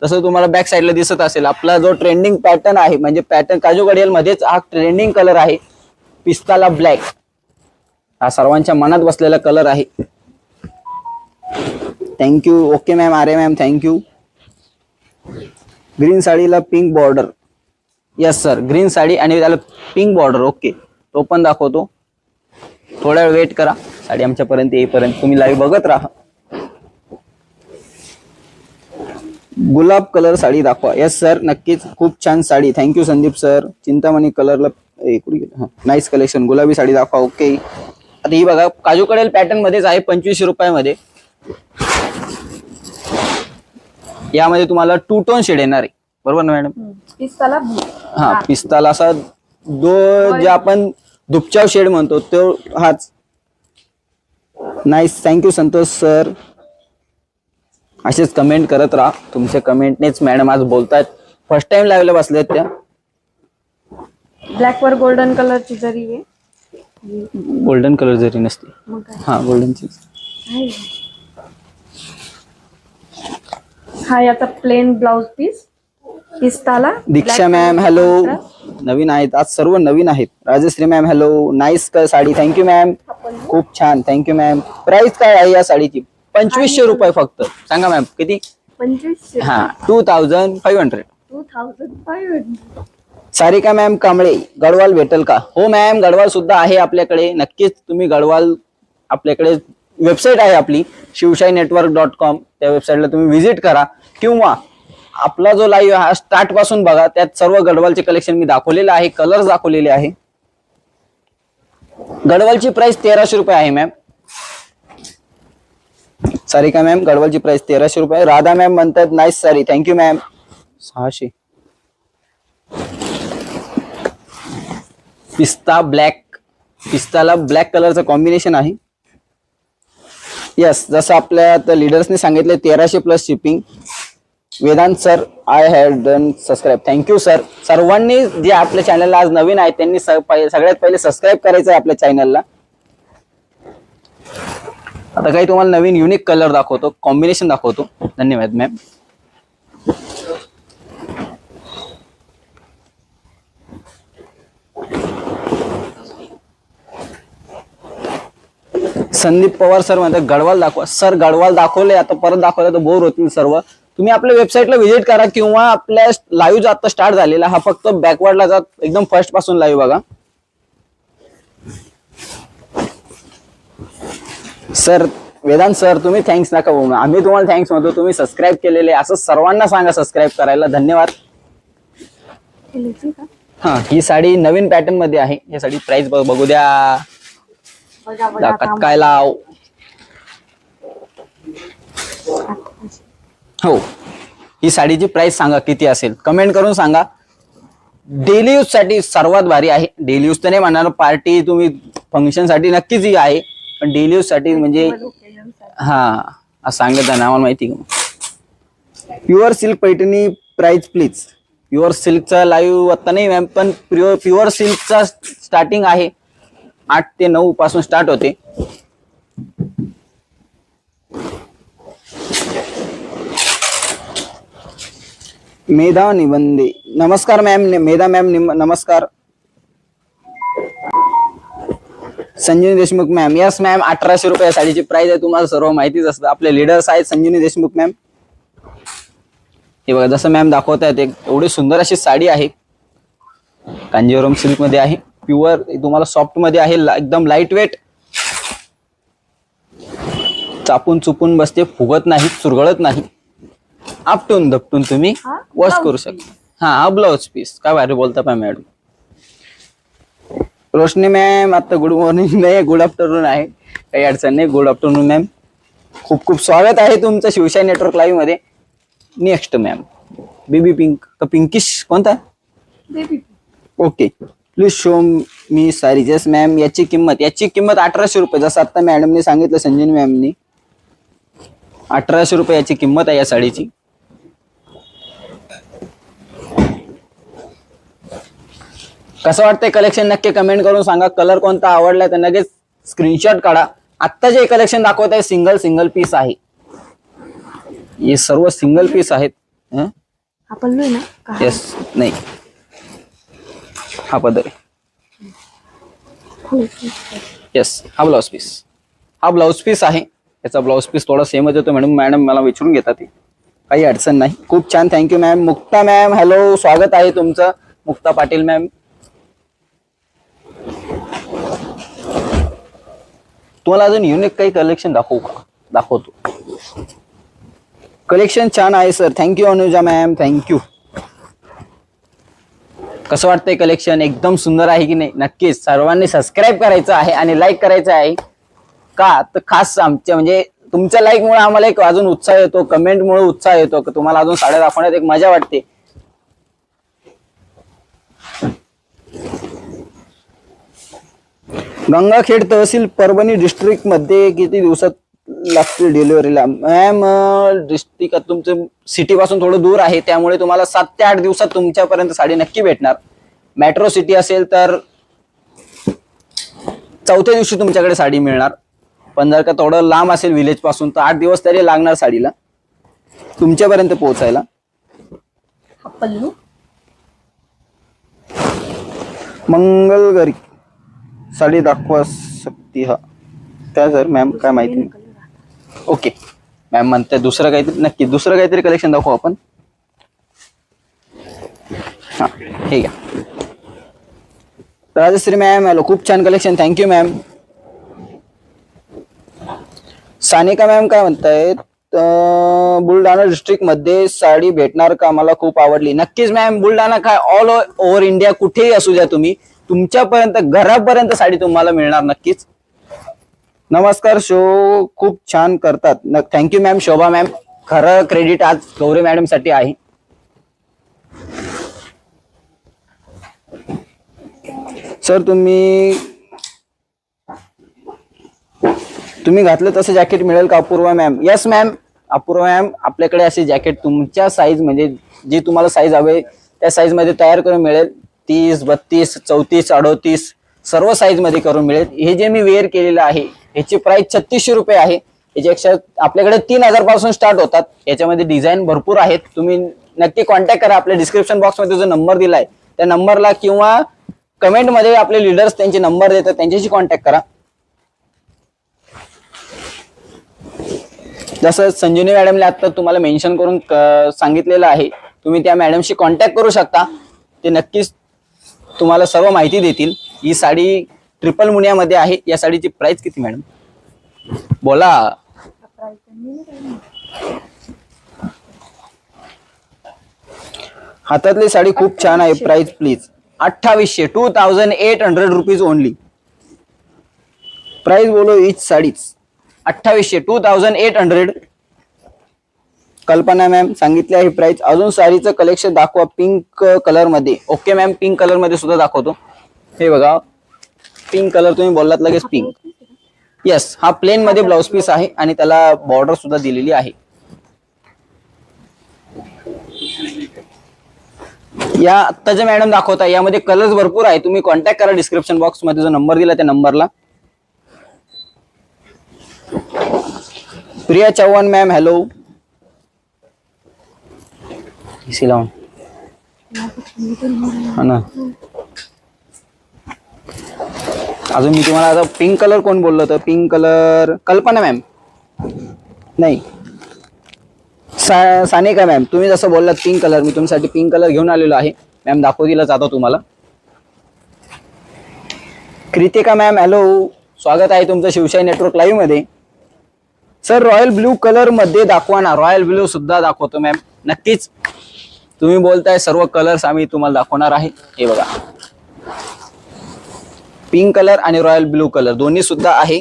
तसं तुम्हाला बॅक साईडला दिसत असेल आपला जो ट्रेंडिंग पॅटर्न आहे, म्हणजे पॅटर्न काजू कळेल मध्येच हा ट्रेंडिंग कलर आहे, पिस्ताला ब्लॅक. हा सर्वांच्या मनात बसलेला कलर आहे. Thank you. Okay ma'am, Arya ma'am thank you. Green साडीला pink border. Yes sir, green sari आणि त्याला पिंक बॉर्डर. ओके, तो पण दाखवतो. थोडा वेळ वेट करा, साडी आमच्यापर्यंत येईपर्यंत तुम्ही लाईव्ह बघत राहा. गुलाब कलर साडी दाखवा. यस सर, नक्कीच. खूप छान साडी. Thank you Sandeep sir. चिंतामणी कलरला नाईस कलेक्शन. गुलाबी साडी दाखवा. ओके, आता ही बघा काजू कळेल पॅटर्न मध्येच आहे, 2500 रुपयामध्ये. यामध्ये तुम्हाला 2 टोन शेड येणार आहे, बरोबर ना मॅडम? पिस्ताला हा, पिस्ताला असा जे आपण दुपचाव शेड म्हणतो तो हाच. Nice, thank you Santosh sir. असेच कमेंट करत राहा. तुमच्या कमेंटनेच मॅडम आज बोलतायत. फर्स्ट टाइम लाईव्हला बसलेत त्या. ब्लॅक वर गोल्डन कलरची जरी आहे. गोल्डन कलर जरी नसते. मग काय? हा, गोल्डनची. हा याचा प्लेन ब्लाउज पीस, पिस्ताला. दीक्षा मॅम हॅलो, नवीन आहेत आज, सर्व नवीन आहेत. Rajshri ma'am hello. Nice sari. Thank you ma'am, खूप छान. Thank you ma'am. प्राइस काय आहे या साडीची? 2500 रुपये फक्त. सांगा मॅम किती? 2500. हा, 2500. 2500. सारिका मॅम कांबळे, गडवाल भेटेल का? हो मॅम, गडवाल सुद्धा आहे आपल्याकडे. नक्कीच तुम्ही गडवाल, आपल्याकडे वेबसाईट आहे आपली shivshainetwork.com, त्या वेबसाईटला तुम्ही व्हिजिट करा किंवा आपला जो लाईव्ह हा स्टार्ट पासून बघा. त्यात सर्व गडवालचे कलेक्शन मी दाखवलेलं आहे, कलर्स दाखवलेले आहे. गडवालची प्राइस 1300 रुपये आहे मॅम. सारिका मॅम, गडवालची प्राइस 1300 रुपये. राधा मॅम म्हणतात नाईस सारी, थँक्यू मॅम. 600. पिस्ता ब्लॅक, पिस्ताला ब्लॅक कलरचं कॉम्बिनेशन आहे. यस, जसं आपल्या लीडर्सने सांगितले 1300 plus shipping. Vedant sir, I have done subscribe, thank you sir. सर्वांनी जे आपल्या चॅनलला आज नवीन आहे त्यांनी सगळ्यात पहिले सबस्क्राईब करायचं आहे आपल्या चॅनलला. आता काही तुम्हाला नवीन युनिक कलर दाखवतो, कॉम्बिनेशन दाखवतो. धन्यवाद मॅम. संदीप पवार सर म्हणतात गडवाल दाखवा. सर गडवाल दाखवले, आता परत दाखवलं तर बोर होतील सर्व. तुम्ही आपल्या वेबसाईटला व्हिजिट करा किंवा आपल्या लाईव्ह जो आता स्टार्ट झालेला हा फक्त बॅकवर्डला जात, एकदम फर्स्ट पासून लाईव्ह बघा. सर वेदांत सर, तुम्ही थँक्स नका बोलू, आम्ही तुम्हाला थँक्स म्हणतो. तुम्ही सबस्क्राईब केलेले, असं सर्वांना सांगा सबस्क्राईब करायला. धन्यवाद. हा, ही साडी नवीन पॅटर्न मध्ये आहे. ही साडी प्राइस बघू द्या. काय लाव. हो, ही साडीची प्राइस सांगा किती असेल, कमेंट करून सांगा. डेली यूज साठी सर्वात भारी आहे. डेली यूज तर नाही म्हणणार, पार्टी तुम्ही फंक्शन साठी नक्कीच ही आहे, पण डेली यूज साठी म्हणजे हा सांगत आहे ना, आम्हाला माहिती का. Pure silk Paithani price please. Pure सिल्कचा लाईव्ह आता नाही मॅम, पण प्युअर सिल्कचा स्टार्टिंग आहे 8 ते 9 पासून स्टार्ट होते. मेधा निबंधे, नमस्कार मॅम. मेधा मॅम नमस्कार. संजीवनी देशमुख मॅम, यस मॅम, 1800 रुपये साडीची प्राइस आहे. तुम्हाला सर्व माहितीच असतं, आपले लीडर्स आहेत संजीवनी देशमुख मॅम. हे बघा, जसं मॅम दाखवत आहेत एवढी सुंदर अशी साडी आहे. कांजीवरम सिल्क मध्ये आहे, प्युअर तुम्हाला सॉफ्ट मध्ये आहे, एकदम लाईट वेट. चापून चुपून बसते, फुगत नाही, चुरगळत नाही. आपटून धपटून तुम्ही वॉश करू शकता. हा ब्लाउज पीस. काय भारी बोलता पा मॅडम. रोशनी मॅम, आता गुड मॉर्निंग नाही, गुड आफ्टरनून आहे, काही अडचण नाही. गुड आफ्टरनून मॅम, खूप खूप स्वागत आहे तुमचं शिवशाही नेटवर्क लाईव्ह मध्ये. नेक्स्ट मॅम, बेबी पिंक का पिंकिश कोणता? ओके, प्लीज शो मी सारी. जस मॅम, याची किंमत 1800 रुपये. जसं आता मॅडमने सांगितलं, संजनी मॅमनी 1800 रुपये याची किंमत आहे या साडीची. कसं वाटतंय कलेक्शन नक्की कमेंट करून सांगा. कलर कोणता आवडलाय तर लगेच स्क्रीनशॉट काढा. आता जे कलेक्शन दाखवत आहे सिंगल पीस आहे, हे सर्व सिंगल पीस आहेत. येस, नाही हा पदर आहे. येस, हा ब्लाउज पीस. हा ब्लाउज पीस आहे. याचा ब्लाउज पीस थोडा सेमच येतो मॅडम मला विचारून घेतात, ते काही अडचण नाही. खूप छान, thank you ma'am. Mukta ma'am, hello, स्वागत आहे तुमचं. मुक्ता पाटील मॅम, तुम्हाला अजून युनिक काही कलेक्शन दाखवू का? दाखवतो. कलेक्शन छान आहे sir, thank you Anuja ma'am, thank you. कसं वाटतंय कलेक्शन? एकदम सुंदर आहे की नाही? नक्कीच सर्वांनी सबस्क्राईब करायचं आहे आणि लाईक करायचं आहे. का तर खास आमच्या म्हणजे तुमच्या लाईक मुळे आम्हाला एक अजून उत्साह येतो, कमेंट मुळे उत्साह येतो, की तुम्हाला अजून साड्या दाखवण्यात एक मजा वाटते. गंगाखेड तहसील परभणी डिस्ट्रिक्ट मध्ये किती दिवसात लागतील डिलिव्हरीला? मॅम, डिस्ट्रिक्ट तुमचं सिटी पासून थोडं दूर आहे, त्यामुळे तुम्हाला 7 ते 8 दिवसात तुमच्यापर्यंत साडी नक्की भेटणार. मेट्रो सिटी असेल तर 4थ्या दिवशी तुमच्याकडे साडी मिळणार. पण जर का थोडं लांब असेल विलेज पासून तर 8 दिवस तरी लागणार साडीला तुमच्यापर्यंत पोहोचायला. पल्लू मंगलगरी साडी दाखवा शकती. हा काय सर मॅम, काय माहिती नाही. ओके मॅम म्हणते दुसरं काहीतरी, नक्की दुसरं काहीतरी कलेक्शन दाखवू आपण. हा हे घ्या. राजश्री मॅम हॅलो, खूप छान collection, thank you ma'am. Sanika ma'am काय म्हणतायत, बुलढाणा डिस्ट्रिक्ट मध्ये साडी भेटणार का, मला खूप आवडली. नक्कीच मॅम, बुलढाणा काय ऑल ओव्हर इंडिया कुठेही असू द्या तुम्ही, तुमच्यापर्यंत घरापर्यंत साडी तुम्हाला मिळणार नक्कीच. नमस्कार, शो खूप छान करतात. Thank you ma'am. शोभा मॅम, खरं क्रेडिट आज गौरी मॅडम साठी आहे. सर तुम्ही घातलं तसं जॅकेट मिळेल का Apurva ma'am. Yes ma'am, Apurva ma'am, आपल्याकडे असे जॅकेट तुमच्या साईज म्हणजे जे तुम्हाला साईज हवे त्या साईज मध्ये तयार करून मिळेल. 30, 32, 34, 38 सर्व साईज मध्ये करून मिळेल. हे जे मी वेअर केलेलं आहे याची प्राइस 3600 रुपये आहे. याच्यापेक्षा आपल्याकडे 3000 पासून स्टार्ट होतात. याच्यामध्ये डिझाईन भरपूर आहेत. तुम्ही नक्की कॉन्टॅक्ट करा. आपल्या डिस्क्रिप्शन बॉक्स मध्ये जो नंबर दिलाय त्या नंबरला किंवा कमेंट मध्ये आपले लीडर्स त्यांचे नंबर देतात, त्यांच्याशी कॉन्टॅक्ट करा. जसं संजीवनी मॅडमने आता तुम्हाला मेन्शन करून सांगितलेलं आहे, तुम्ही त्या मॅडमशी कॉन्टॅक्ट करू शकता. ते नक्कीच तुम्हाला सर्व माहिती देतील. ही साडी ट्रिपल मुनियामध्ये आहे. या साडीची प्राइस किती मॅडम बोला. हातातली साडी खूप छान आहे. Price please 2800, 2800 rupees only. Price बोलो इच साडीच 2800, 2800. कल्पना मॅम सांगितले आहे प्राइस. अजून साडीचं कलेक्शन दाखवा पिंक कलर मध्ये. ओके मॅम, पिंक कलर मध्ये सुद्धा दाखवतो. हे बघा, पिंक कलर तुम्ही बोललात लगेच पिंक. येस, हा प्लेन मध्ये ब्लाउज पीस आहे आणि त्याला बॉर्डर सुद्धा दिलेली आहे. या आता जे मॅडम दाखवता यामध्ये कलर्स भरपूर आहे. तुम्ही कॉन्टॅक्ट करा डिस्क्रिप्शन बॉक्स मध्ये जो नंबर दिला त्या नंबरला. Priya Chavan ma'am hello. लावून हा ना. अजून मी तुम्हाला आता पिंक कलर कोण बोललो तर पिंक कलर कल्पना मॅम नाही सानिका मॅम. तुम्ही जसं बोललात पिंक कलर, मी तुमच्यासाठी पिंक कलर घेऊन आलेलो आहे मॅम. दाखवतीला जातो तुम्हाला. कृतिका मॅम हॅलो, स्वागत आहे तुमचं शिवशाही नेटवर्क लाईव्ह मध्ये. सर रॉयल ब्ल्यू कलर मध्ये दाखवा ना. रॉयल ब्ल्यू सुद्धा दाखवतो मॅम नक्कीच. तुम्ही बोलताय सर्व कलर्स आम्ही तुम्हाला दाखवणार आहे. हे बघा, पिंक कलर आणि रॉयल ब्ल्यू कलर दोन्ही सुद्धा आहे.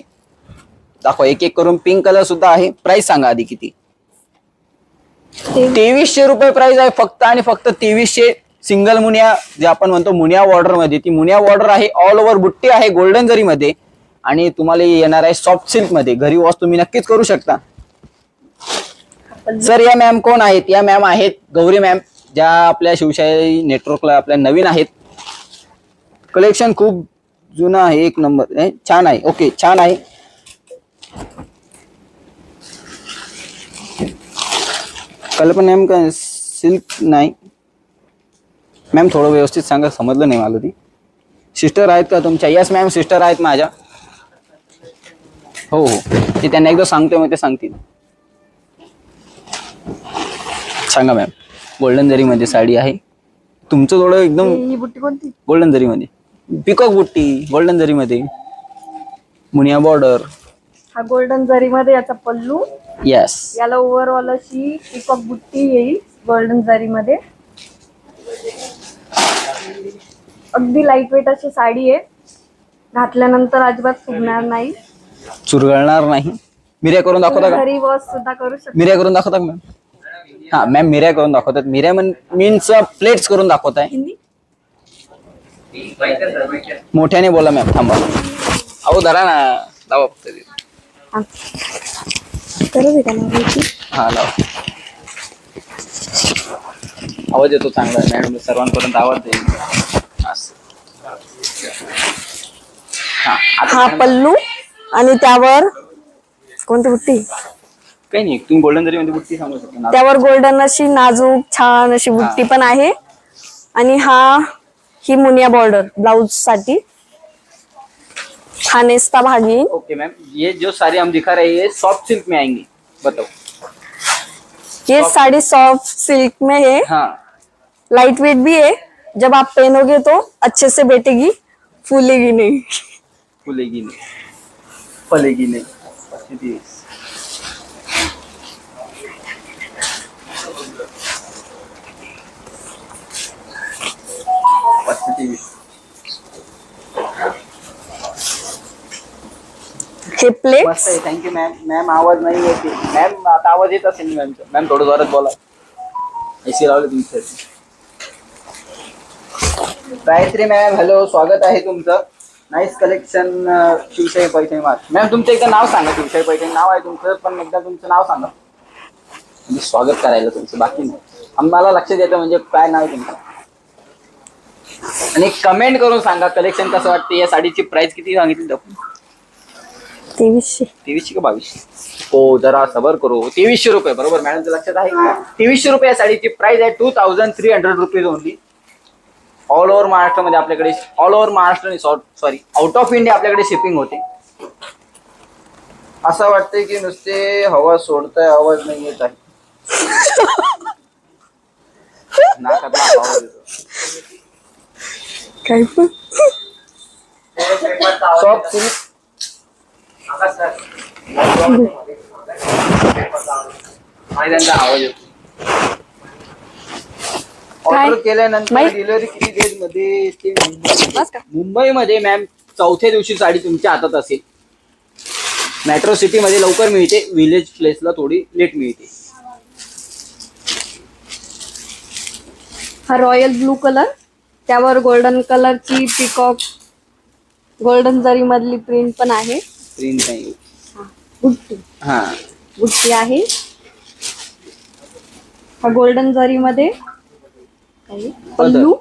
दाखवा एक एक करून. पिंक कलर सुद्धा आहे. प्राइस सांगा आधी किती. 2300 रुपये प्राइस आहे फक्त आणि फक्त 2300. सिंगल मुनिया जे आपण म्हणतो मुनिया बॉर्डर मध्ये, ती मुनिया बॉर्डर आहे. ऑल ओव्हर बुट्टी आहे गोल्डन जरी मध्ये आणि तुम्हाला येणार आहे सॉफ्ट सिल्क मध्ये. घरी वॉश तुम्ही नक्कीच करू शकता. सर या मॅम कोण आहेत. या मॅम आहेत गौरी मॅम, ज्या आपल्या शिवशाही नेटवर्कला आपल्या नवीन आहेत. कलेक्शन खूप जुना आहे, एक नंबर छान आहे. ओके छान आहे. कल्पना मॅम का सिल्क नाही मॅम, थोडं व्यवस्थित सांगा, समजलं नाही मला. ती सिस्टर आहेत का तुमच्या. यस मॅम, सिस्टर आहेत माझ्या. हो हो, ते त्यांना एकदा सांगतोय मग ते सांगतील. सांगा मॅम. गोल्डन जरी मध्ये साडी आहे. तुमचं थोडं एकदम ही बुट्टी कोणती. गोल्डन जरी मध्ये पिकॉक बुट्टी गोल्डन जरी मध्ये मुनिया बॉर्डर. हा गोल्डन जरी मध्ये याचा पल्लू. यस, याला ओव्हरऑल अशी पिकॉक बुट्टी येईल गोल्डन जरी मध्ये. अगदी लाईट वेट अशी साडी आहे. घातल्यानंतर अजिबात फुगणार नाही, चुरगळणार नाही. मिऱ्या करून दाखवता का. घरी वॉश सुद्धा करू शकता. मिऱ्या करून दाखवता का मॅम. हा मॅम, मिऱ्या करून दाखवतात. मिऱ्या मीन्स प्लेट्स करून दाखवताय. हिंदी मोठ्याने बोला मॅम. थांबा, अहो धरा ना, लावा फक्त. हा लावा. आवाज येतो चांगला मॅडम, सर्वांपर्यंत आवाज येईल. हा पल्लू आणि त्यावर कोणती बुट्टी. काही नाही, तुम्ही गोल्डन जरी मध्ये बुट्टी सांगू शकता. त्यावर गोल्डन अशी नाजूक छान अशी बुट्टी पण आहे. आणि ही मुनिया बॉर्डर ब्लाउज साठी. हा नेस्ता भाग येईल. ओके मैम, ये जो साड़ी हम दिखा रहे हैं ये सॉफ्ट सिल्क में आएंगी. बताओ. ये साड़ी सॉफ्ट सिल्क में है. हाँ, लाइट वेट भी है जब आप पहनोगे तो अच्छे से बैठेगी, फूलेगी नहीं। फुलेगी नाही, फलेगी नाही. 530. हे प्लेट मस्त आहे. Thank you ma'am. मॅम आवाज नाही येते. मॅम आता आवाज येत असेल मॅमचा. मॅम थोडं जोरात बोला. एसी लावले तुमच्यासाठी. गायत्री मॅम हॅलो, स्वागत आहे तुमचं. Nice collection. Shivshahi Paithani mark. Ma'am तुमचं एकदा नाव सांगा. शिवशाही पैठणी नाव आहे तुमचं, पण एकदा तुमचं नाव सांगा. म्हणजे स्वागत करायला तुमचं, बाकी नाही. आम्हाला लक्षात येतं म्हणजे काय नाव आहे तुमचं. आणि कमेंट करून सांगा कलेक्शन कसं वाटतं. या साडीची प्राइस किती सांगितली आपण? 2300. 2300 का 2200? हो, जरा सबर करो. 2300 रुपये बरोबर मॅडमचं लक्षात आहे. 2300 रुपये या साडीची प्राइस आहे. 2300 रुपीज ओनली. ऑल ओव्हर महाराष्ट्रामध्ये आपल्याकडे, all over Maharashtra sorry out of India आपल्याकडे शिपिंग होते. असं वाटतंय की नुसते हवा सोडताय, आवाज नाही येत आहे. नाकातला आवाज येतो. काय पण शॉप तुम्ही त्यांचा आवाज येतो. ऑर्डर केल्यानंतर डिलिव्हरी किती डेज मध्ये येते? मुंबईमध्ये मॅम चौथ्या दिवशी साडी तुमच्या हातात असेल. मेट्रो सिटी मध्ये लवकर मिळते, विलेज प्लेसला थोडी लेट मिळते. हा रॉयल ब्लू कलर, त्यावर गोल्डन कलरची पिकॉक गोल्डन जरी मधली प्रिंट पण आहे. प्रिंट नाही, बुट्टी हा बुट्टी आहे. हा गोल्डन जरी मध्ये पल्लू,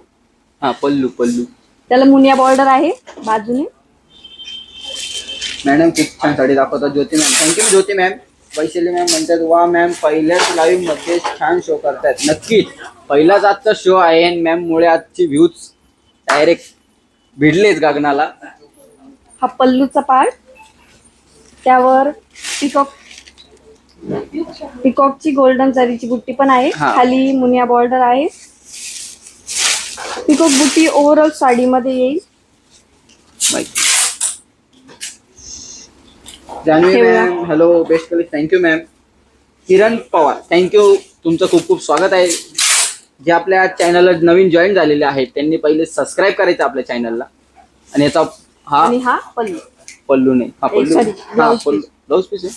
हा पल्लू पल्लू. त्याला मुनिया बॉर्डर आहे बाजूने. मॅडम खूप छान साडी दाखवतात. ज्योती मॅम थँक्यू. ज्योती मॅम. वैशाली मॅम म्हणतात वा मॅम पहिल्याच लाईव्ह मध्ये छान शो करतात. नक्कीच पहिलाच आजचा शो आहे आणि मॅम मुळे आजची व्ह्यूज डायरेक्ट भिडलेच गगनाला. हा पल्लूचा पार्ट, त्यावर पिकॉकची गोल्डन जरीची बुट्टी पण आहे. हा. खाली मुनिया बॉर्डर आहे. पिकॉक बुट्टी ओव्हरऑल साडीमध्ये येईल. माहिती. Janhavi ma'am hello, best collection. Thank you ma'am. Kiran Pawar thank you. तुमचं खूप खूप स्वागत आहे. जे आपल्या चॅनलला नवीन जॉईन झालेले आहेत त्यांनी पहिले सबस्क्राईब करायचं आपल्या चॅनलला. आणि याचा आणि हा पल्लू, पल्लू नाही, हा पल्लू. sorry, हा blouse पल्लू, ब्लाऊज पीस आहे.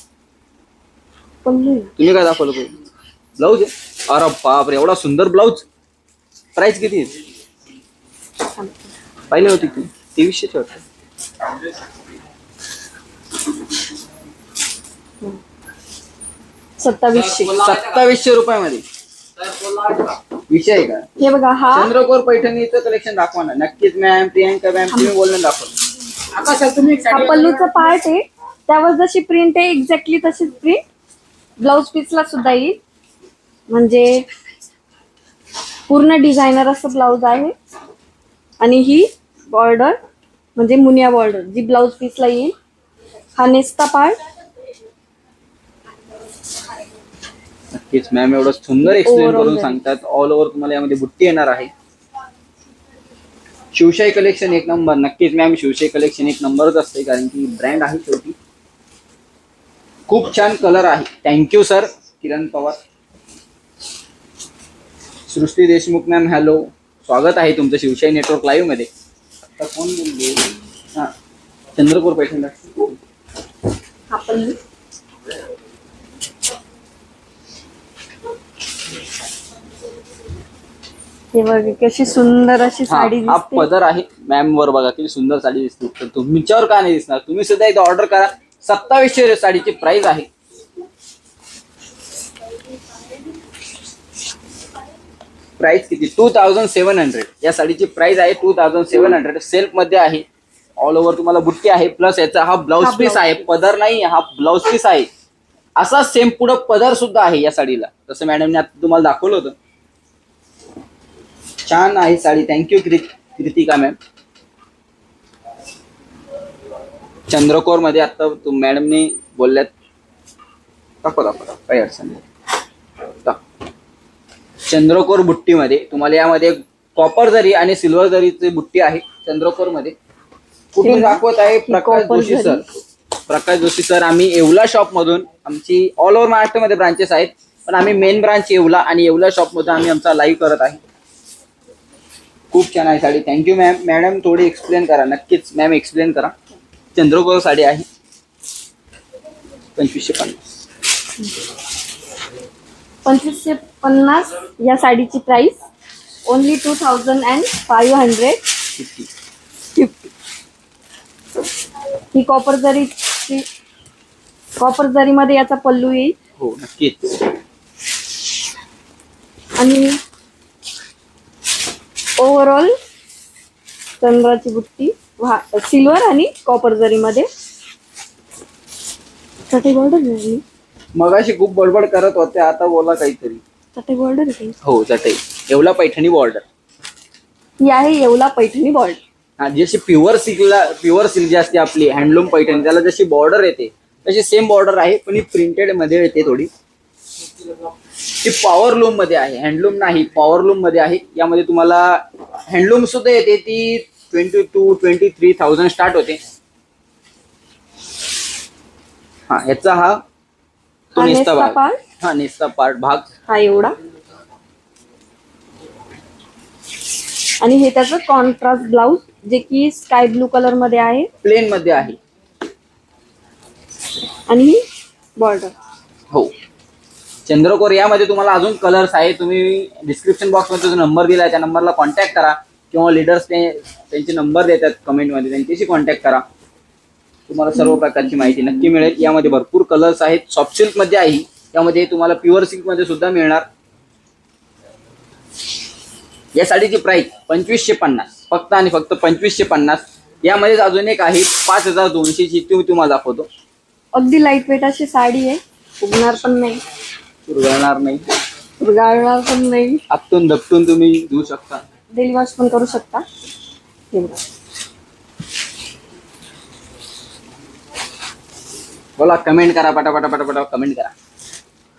पल्लू तुम्ही काय दाखवलं पाहिजे? ब्लाऊज आहे. अरे बापरे, एवढा सुंदर ब्लाऊज. प्राइस किती आहे? पाहिले होती की 2300 वाटतं. 2700 रुपयामध्ये विषय आहे का? हे बघा, हा चंद्रकोर पैठणीचं कलेक्शन दाखवा ना. नक्कीच मॅम. प्रियांका मॅम तुम्ही बोलणं दाखवा. हा पल्लूचा पार्ट आहे. त्यावर जशी प्रिंट आहे एक्झॅक्टली तशीच प्रिंट ब्लाउज पीसला सुद्धा येईल. म्हणजे पूर्ण डिझायनर असं ब्लाउज आहे. आणि ही बॉर्डर म्हणजे मुनिया बॉर्डर जी ब्लाउज पीसला येईल. हा नेसता पार्ट. नक्कीच मॅम एवढं सुंदर एक्सप्लेन Overall करून आहे. सांगतात. ऑल ओव्हर तुम्हाला यामध्ये बुट्टी येणार आहे. शिवशाही कलेक्शन एक नंबर. नक्कीच मॅम शिवशाही कलेक्शन एक नंबरच असते, कारण की ब्रँड आहे शेवटी. खूप छान कलर आहे. Thank you sir. Kiran Pawar. Srishti Deshmukh ma'am hello, स्वागत आहे तुमचं शिवशाही नेटवर्क लाईव्ह मध्ये. आता कोण बोलले? हा चंद्रपूर पैठणला. हा पल्लू. हे बघ कशी सुंदर अशी साडी हा दिसते. पदर आहे मॅम वर. बघा किती सुंदर साडी दिसते. तर तुमच्यावर का नाही दिसणार? तुम्ही सुद्धा एकदा ऑर्डर करा. 2700 साडीची प्राइस आहे. प्राइस किती? 2700. या साडीची प्राइस आहे 2700. सेल्फ मध्ये आहे. ऑल ओव्हर तुम्हाला बुट्टी आहे. प्लस याचा हा ब्लाउज पीस आहे. पदर नाही, हा ब्लाउज पीस आहे. असा सेम पुढं पदर सुद्धा आहे या साडीला, जसं मॅडमने आता तुम्हाला दाखवलं होतं. छान आहे साडी. Thank you Kritika ma'am. चंद्रकोर मध्ये आता मॅडमने बोलल्यात. दाखवा काही अडचण नाही. चंद्रकोर बुट्टीमध्ये तुम्हाला यामध्ये कॉपर जरी आणि सिल्वर जरीची बुट्टी आहे चंद्रकोर मध्ये. कुठून दाखवत आहे प्रकाश copper जोशी जरी. सर. प्रकाश जोशी सर, आम्ही येवला शॉप मधून, आमची ऑल ओव्हर महाराष्ट्रामध्ये ब्रांचेस आहेत, पण आम्ही मेन ब्रांच येवला आणि येवला शॉप मधून आम्ही आमचा लाईव्ह करत आहे. खूप छान आहे साडी. Thank you ma'am. मॅडम थोडी एक्सप्लेन करा. नक्कीच मॅम एक्सप्लेन करा. चंद्रकोर साडी आहे 2550. 2550 या साडीची प्राइस ओनली 2550. ही कॉपर जरी मध्ये याचा पल्लू येईल. हो नक्कीच. आणि ओव्हरऑल चंद्राची बुट्टी सिल्वर आणि कॉपर जरी मध्ये. चटई बॉर्डर आहे. मगाशी खूप बडबड करत होते, आता बोला काहीतरी. चटई बॉर्डर आहे. हो चटई. येवला पैठणी बॉर्डर ही आहे येवला पैठणी बॉर्डर. हा, जशी प्युअर सिल्क जी असते आपली हँडलूम पैठणी, त्याला जशी बॉर्डर येते तशी सेम बॉर्डर आहे, पण ही प्रिंटेड मध्ये येते थोडी. ती पॉवर लूम मध्ये आहे, हँडलूम नाही, पॉवर लूम मध्ये आहे. यामध्ये तुम्हाला हँडलूम सुद्धा येते, ती 22-23,000 स्टार्ट होते. हा, ह्याचा हा तो हा नेसता नेसता भाग. पार्ट. हा नेसता पार्ट भाग. हा एवढा. आणि हे त्याचं कॉन्ट्रास्ट ब्लाउज, जे की स्काय ब्लू कलर मध्ये आहे, प्लेन मध्ये आहे. आणि ही बॉर्डर. हो. चंद्रकोर यामध्ये तुम्हाला अजून कलर्स आहे. तुम्ही डिस्क्रिप्शन बॉक्स मध्ये जो नंबर दिला आहे त्या नंबरला कॉन्टॅक्ट करा, किंवा लीडर्स त्यांचे नंबर देतात कमेंटमध्ये, त्यांच्याशी कॉन्टॅक्ट करा. तुम्हाला सर्व प्रकारची माहिती नक्की मिळेल. यामध्ये भरपूर कलर्स आहेत. सॉफ्ट सिल्क मध्ये आहे, यामध्ये तुम्हाला प्युअर सिल्क मध्ये सुद्धा मिळणार. या साडीची प्राइस 2550, फक्त आणि फक्त 2550. यामध्येच अजून एक आहे 5200 ची, ती तुम्हाला दाखवतो. अगदी लाईट वेट अशी साडी आहे. फुगणार पण नाही, उरगळणार नाही, उरगाळणार पण नाही. आपटून दपटून तुम्ही घेऊ शकता. डेली वॉश पण करू शकता. हे बघा. बोला, कमेंट करा, पटापटा कमेंट करा.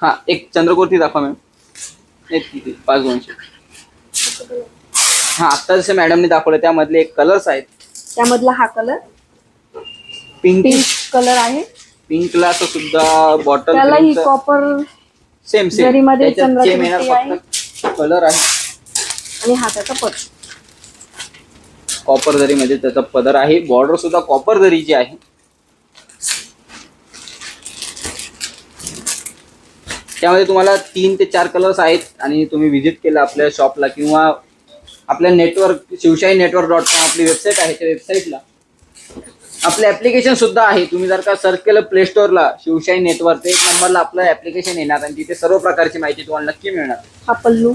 हा, एक चंद्रकोर दाखवा मॅम. एक 5200. हा, आता जसे मॅडमने दाखवलं त्यामधले एक कलर्स आहेत. त्यामधला हा कलर पिंक पिंक कलर आहे. पिंकला सुद्धा बॉटल त्याला ही कॉपर सेम जरीमध्ये चंद्राची बुट्टी आहे. कलर आहे. आणि हा त्याचा पद कॉपर जरीमध्ये त्याचा पदर आहे. बॉर्डर सुद्धा कॉपर जरीची आहे. त्यामध्ये तुम्हाला 3 ते 4 कलर्स आहेत. आणि तुम्ही व्हिजिट केलं आपल्या शॉपला किंवा आपल्या नेटवर्क शिवशाहीनेटवर्क.com आपली वेबसाईट आहे, त्या वेबसाईटला आपलं ऍप्लिकेशन सुद्धा आहे. तुम्ही जर का सर्च केलं प्ले स्टोअरला शिवशाही नेटवर्क, एक नंबरला आपलं ऍप्लिकेशन येणार आणि तिथे सर्व प्रकारची माहिती तुम्हाला नक्की मिळणार. हा पल्लू.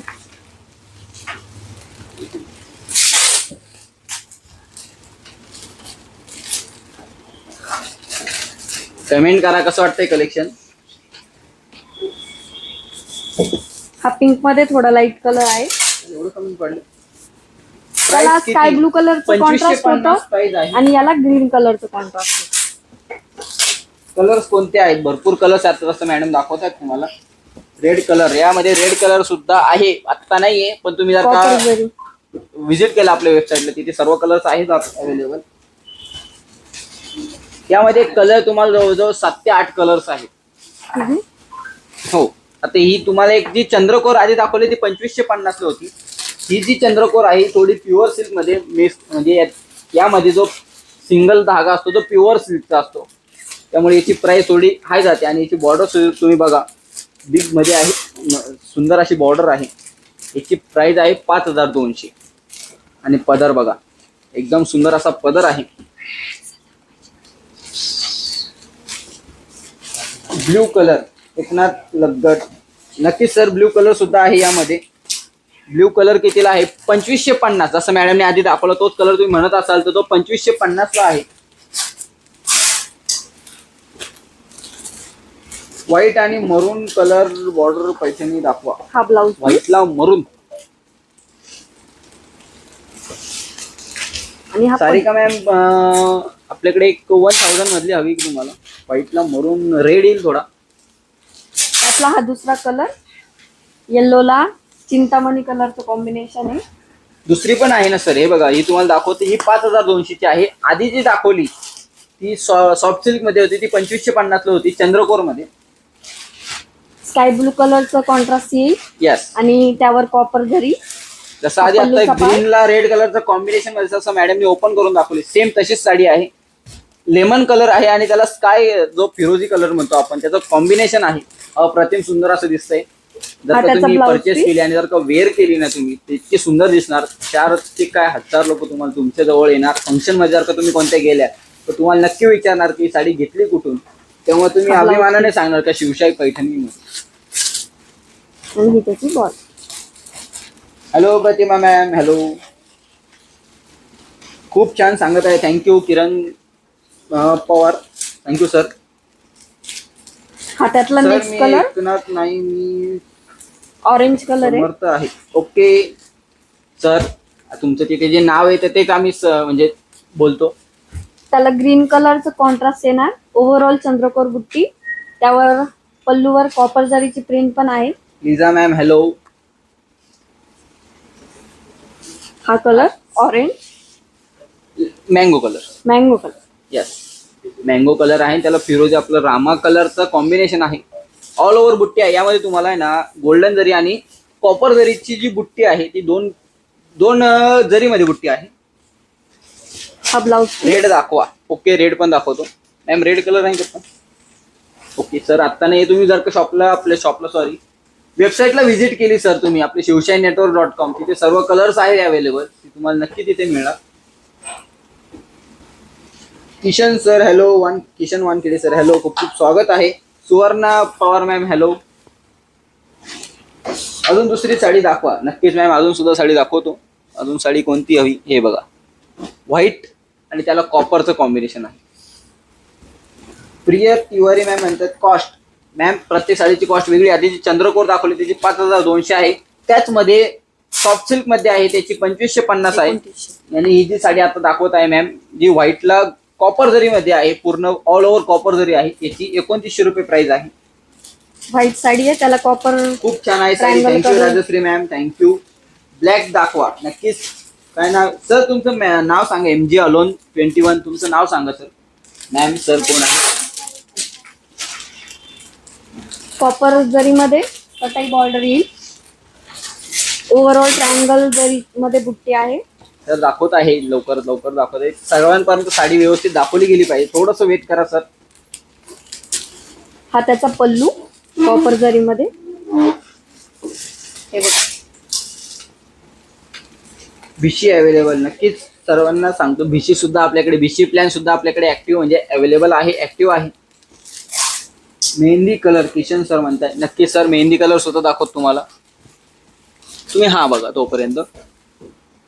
कमेंट करा कसं वाटतंय कलेक्शन. हा पिंक मध्ये थोडा लाईट कलर आहे. एवढं कमी पडलं. त्याला स्काय ब्लू कलरचं कॉन्ट्रास्ट होतं प्राइस आहे. आणि याला ग्रीन कलरचं कॉन्ट्रास्ट होतं. कलर्स कोणते आहेत? भरपूर कलर्स आहेत, जसं मॅडम दाखवतात तुम्हाला. रेड कलर, यामध्ये रेड कलर सुद्धा आहे, आता नाहीये, पण तुम्ही जर का व्हिजिट केला आपल्या वेबसाईटला तिथे सर्व कलर्स आहेत अवेलेबल. यामध्ये कलर तुम्हाला जवळजवळ 7 ते 8 कलर्स आहेत. हो. आता ही तुम्हाला एक जी चंद्रकोर आधी दाखवली ती 2550 होती. ही जी चंद्रकोर आहे थोडी प्युअर सिल्क मध्ये म्हणजे यामध्ये जो सिंगल धागा असतो तो प्युअर सिल्कचा असतो, त्यामुळे याची प्राइस थोडी हाय जाते. आणि याची बॉर्डर तुम्ही बघा, बिग मध्ये आहे, सुंदर अशी बॉर्डर आहे. याची प्राइस आहे 5200. आणि पदर बघा, एकदम सुंदर असा पदर आहे. ब्ल्यू कलर, एकनाथ लगट, नक्कीच सर ब्ल्यू कलर सुद्धा आहे यामध्ये. ब्ल्यू कलर कितीला आहे? 2550. जसं मॅडमने आधी दाखवला तोच कलर तुम्ही म्हणत असाल तर तो 2550 ला आहे. व्हाईट आणि मरून कलर बॉर्डर पैठणी दाखवा. हा ब्लाउज व्हाईटला मरून. आणि हा सारिका मॅम, आपल्याकडे एक 1000 मधली हवी की तुम्हाला? व्हाईटला मरून रेड येईल थोडा. त्यातला हा दुसरा कलर येल्लोला चिंतामणी कलरचं कॉम्बिनेशन आहे. दुसरी पण आहे ना सर, हे बघा, ही तुम्हाला दाखवते, ही 5200 ची आहे. आधी जी दाखवली ती सॉफ्ट सिल्क मध्ये होती, ती 2550 ला होती, चंद्रकोर मध्ये. स्काय ब्लू कलरचं कॉन्ट्रास्ट येईल यस, आणि त्यावर कॉपर जरी. जसं आधी आता पल्लूचा part. ग्रीनला रेड कलरचं कॉम्बिनेशन मध्ये जसं मॅडमने ओपन करून दाखवली, सेम तशीच साडी आहे. लेमन कलर आहे आणि त्याला स्काय जो फिरोजी कलर म्हणतो आपण, त्याचं कॉम्बिनेशन आहे. अप्रतिम सुंदर असं दिसतंय. जर हा का त्याचा तुम्ही blouse परचेस piece. केली आणि जर का वेअर केली ना तुम्ही, ते इतकी सुंदर दिसणार. 4 ते काय 1000 लोक तुम्हाला तुमच्या जवळ येणार. फंक्शन मध्ये जर का तुम्ही कोणत्या गेल्या तर तुम्हाला नक्की विचारणार की ही साडी घेतली कुठून. तेव्हा तुम्ही हा blouse अभिमानाने सांगणार का शिवशाही पैठणी मध्ये. आणि ही त्याची बॉल. हॅलो प्रतिमा मॅम, हॅलो. खूप छान सांगत आहे. थँक्यू किरण पवार, थँक्यू सर. हा त्यातला सर नेक्स्ट मी कलर एकनाथ नाही, मी ऑरेंज कलर आहे. समर्थ आहे. ओके सर, तुमचं तिथे जे नाव आहे तेच आम्ही म्हणजे बोलतो. त्याला ग्रीन कलरचं कॉन्ट्रास्ट येणार. ओव्हरऑल चंद्रकोर बुट्टी, त्यावर पल्लूवर कॉपर जरीची प्रिंट पण आहे. Liza ma'am, hello. हा colour orange mango colour, mango colour. Yes, mango colour आहे. त्याला फिरोजी आपलं रामा कलरचं कॉम्बिनेशन आहे. ऑल ओव्हर बुट्टी आहे. यामध्ये तुम्हाला आहे ना गोल्डन जरी आणि कॉपर जरीची जी बुट्टी आहे ती दोन जरीमध्ये बुट्टी आहे. हा ब्लाउज. रेड दाखवा. ओके, रेड पण दाखवतो मॅम. रेड कलर आहे का? ओके सर, आत्ता नाही. तुम्ही जर का आपल्या शॉपला सॉरी वेबसाईटला व्हिजिट केली सर तुम्ही, आपली शिवशाहीनेटवर्क.com, तिथे सर्व कलर्स आहेत अवेलेबल, तुम्हाला नक्की तिथे मिळणार. Kishan sir, hello. Kishan Wankhede sir, hello. खूप खूप स्वागत आहे. Suvarna Pawar ma'am, hello. अजून दुसरी साडी दाखवा. नक्कीच मॅम, अजून सुद्धा साडी दाखवतो. अजून साडी कोणती हवी? हे बघा, व्हाईट आणि त्याला कॉपरचं कॉम्बिनेशन आहे. प्रिय तिवारी मॅम म्हणतात कॉस्ट. मॅम, प्रत्येक साडीची कॉस्ट वेगळी. आधी जी चंद्रकोर दाखवली त्याची 5200 आहे. त्याचमध्ये सॉफ्ट सिल्क मध्ये आहे त्याची 2550 आहे. आणि ही जी साडी आता दाखवत आहे मॅम, जी व्हाईटला कॉपर जरी मध्ये आहे, पूर्ण ऑल ओव्हर कॉपर जरी आहे, त्याची 2900 रुपये प्राइस आहे. व्हाईट साडी आहे, त्याला कॉपर. खूप छान आहे sari. triangle thank you color. Rajshri ma'am, thank you. Black दाखवा नक्कीच. काय नाव सर तुमचं? नाव सांगा. MG अलोन 21 तुमचं नाव सांगा सर. मॅम सर कोण आहे? कॉपर जरीमध्ये कटाई बॉर्डर येईल. ओव्हरऑल ट्रायंगल जरी मध्ये बुट्टी आहे. सर दाखवत आहे, लवकर लवकर दाखवत आहे. सर्वांपर्यंत साडी व्यवस्थित दाखवली गेली पाहिजे. थोडंसं वेट करा सर. हा त्याचा पल्लू कॉपर जरीमध्ये. हे बघा, भिशी अवेलेबल. नक्कीच सर्वांना सांगतो, भिशी सुद्धा आपल्याकडे, भिशी प्लॅन सुद्धा आपल्याकडे ऍक्टिव्ह म्हणजे अवेलेबल आहे, ऍक्टिव्ह आहे. मेहंदी कलर, किशन सर म्हणताय. नक्कीच सर, मेहंदी कलर सुद्धा दाखवतो तुम्हाला. तुम्ही हा बघा तोपर्यंत.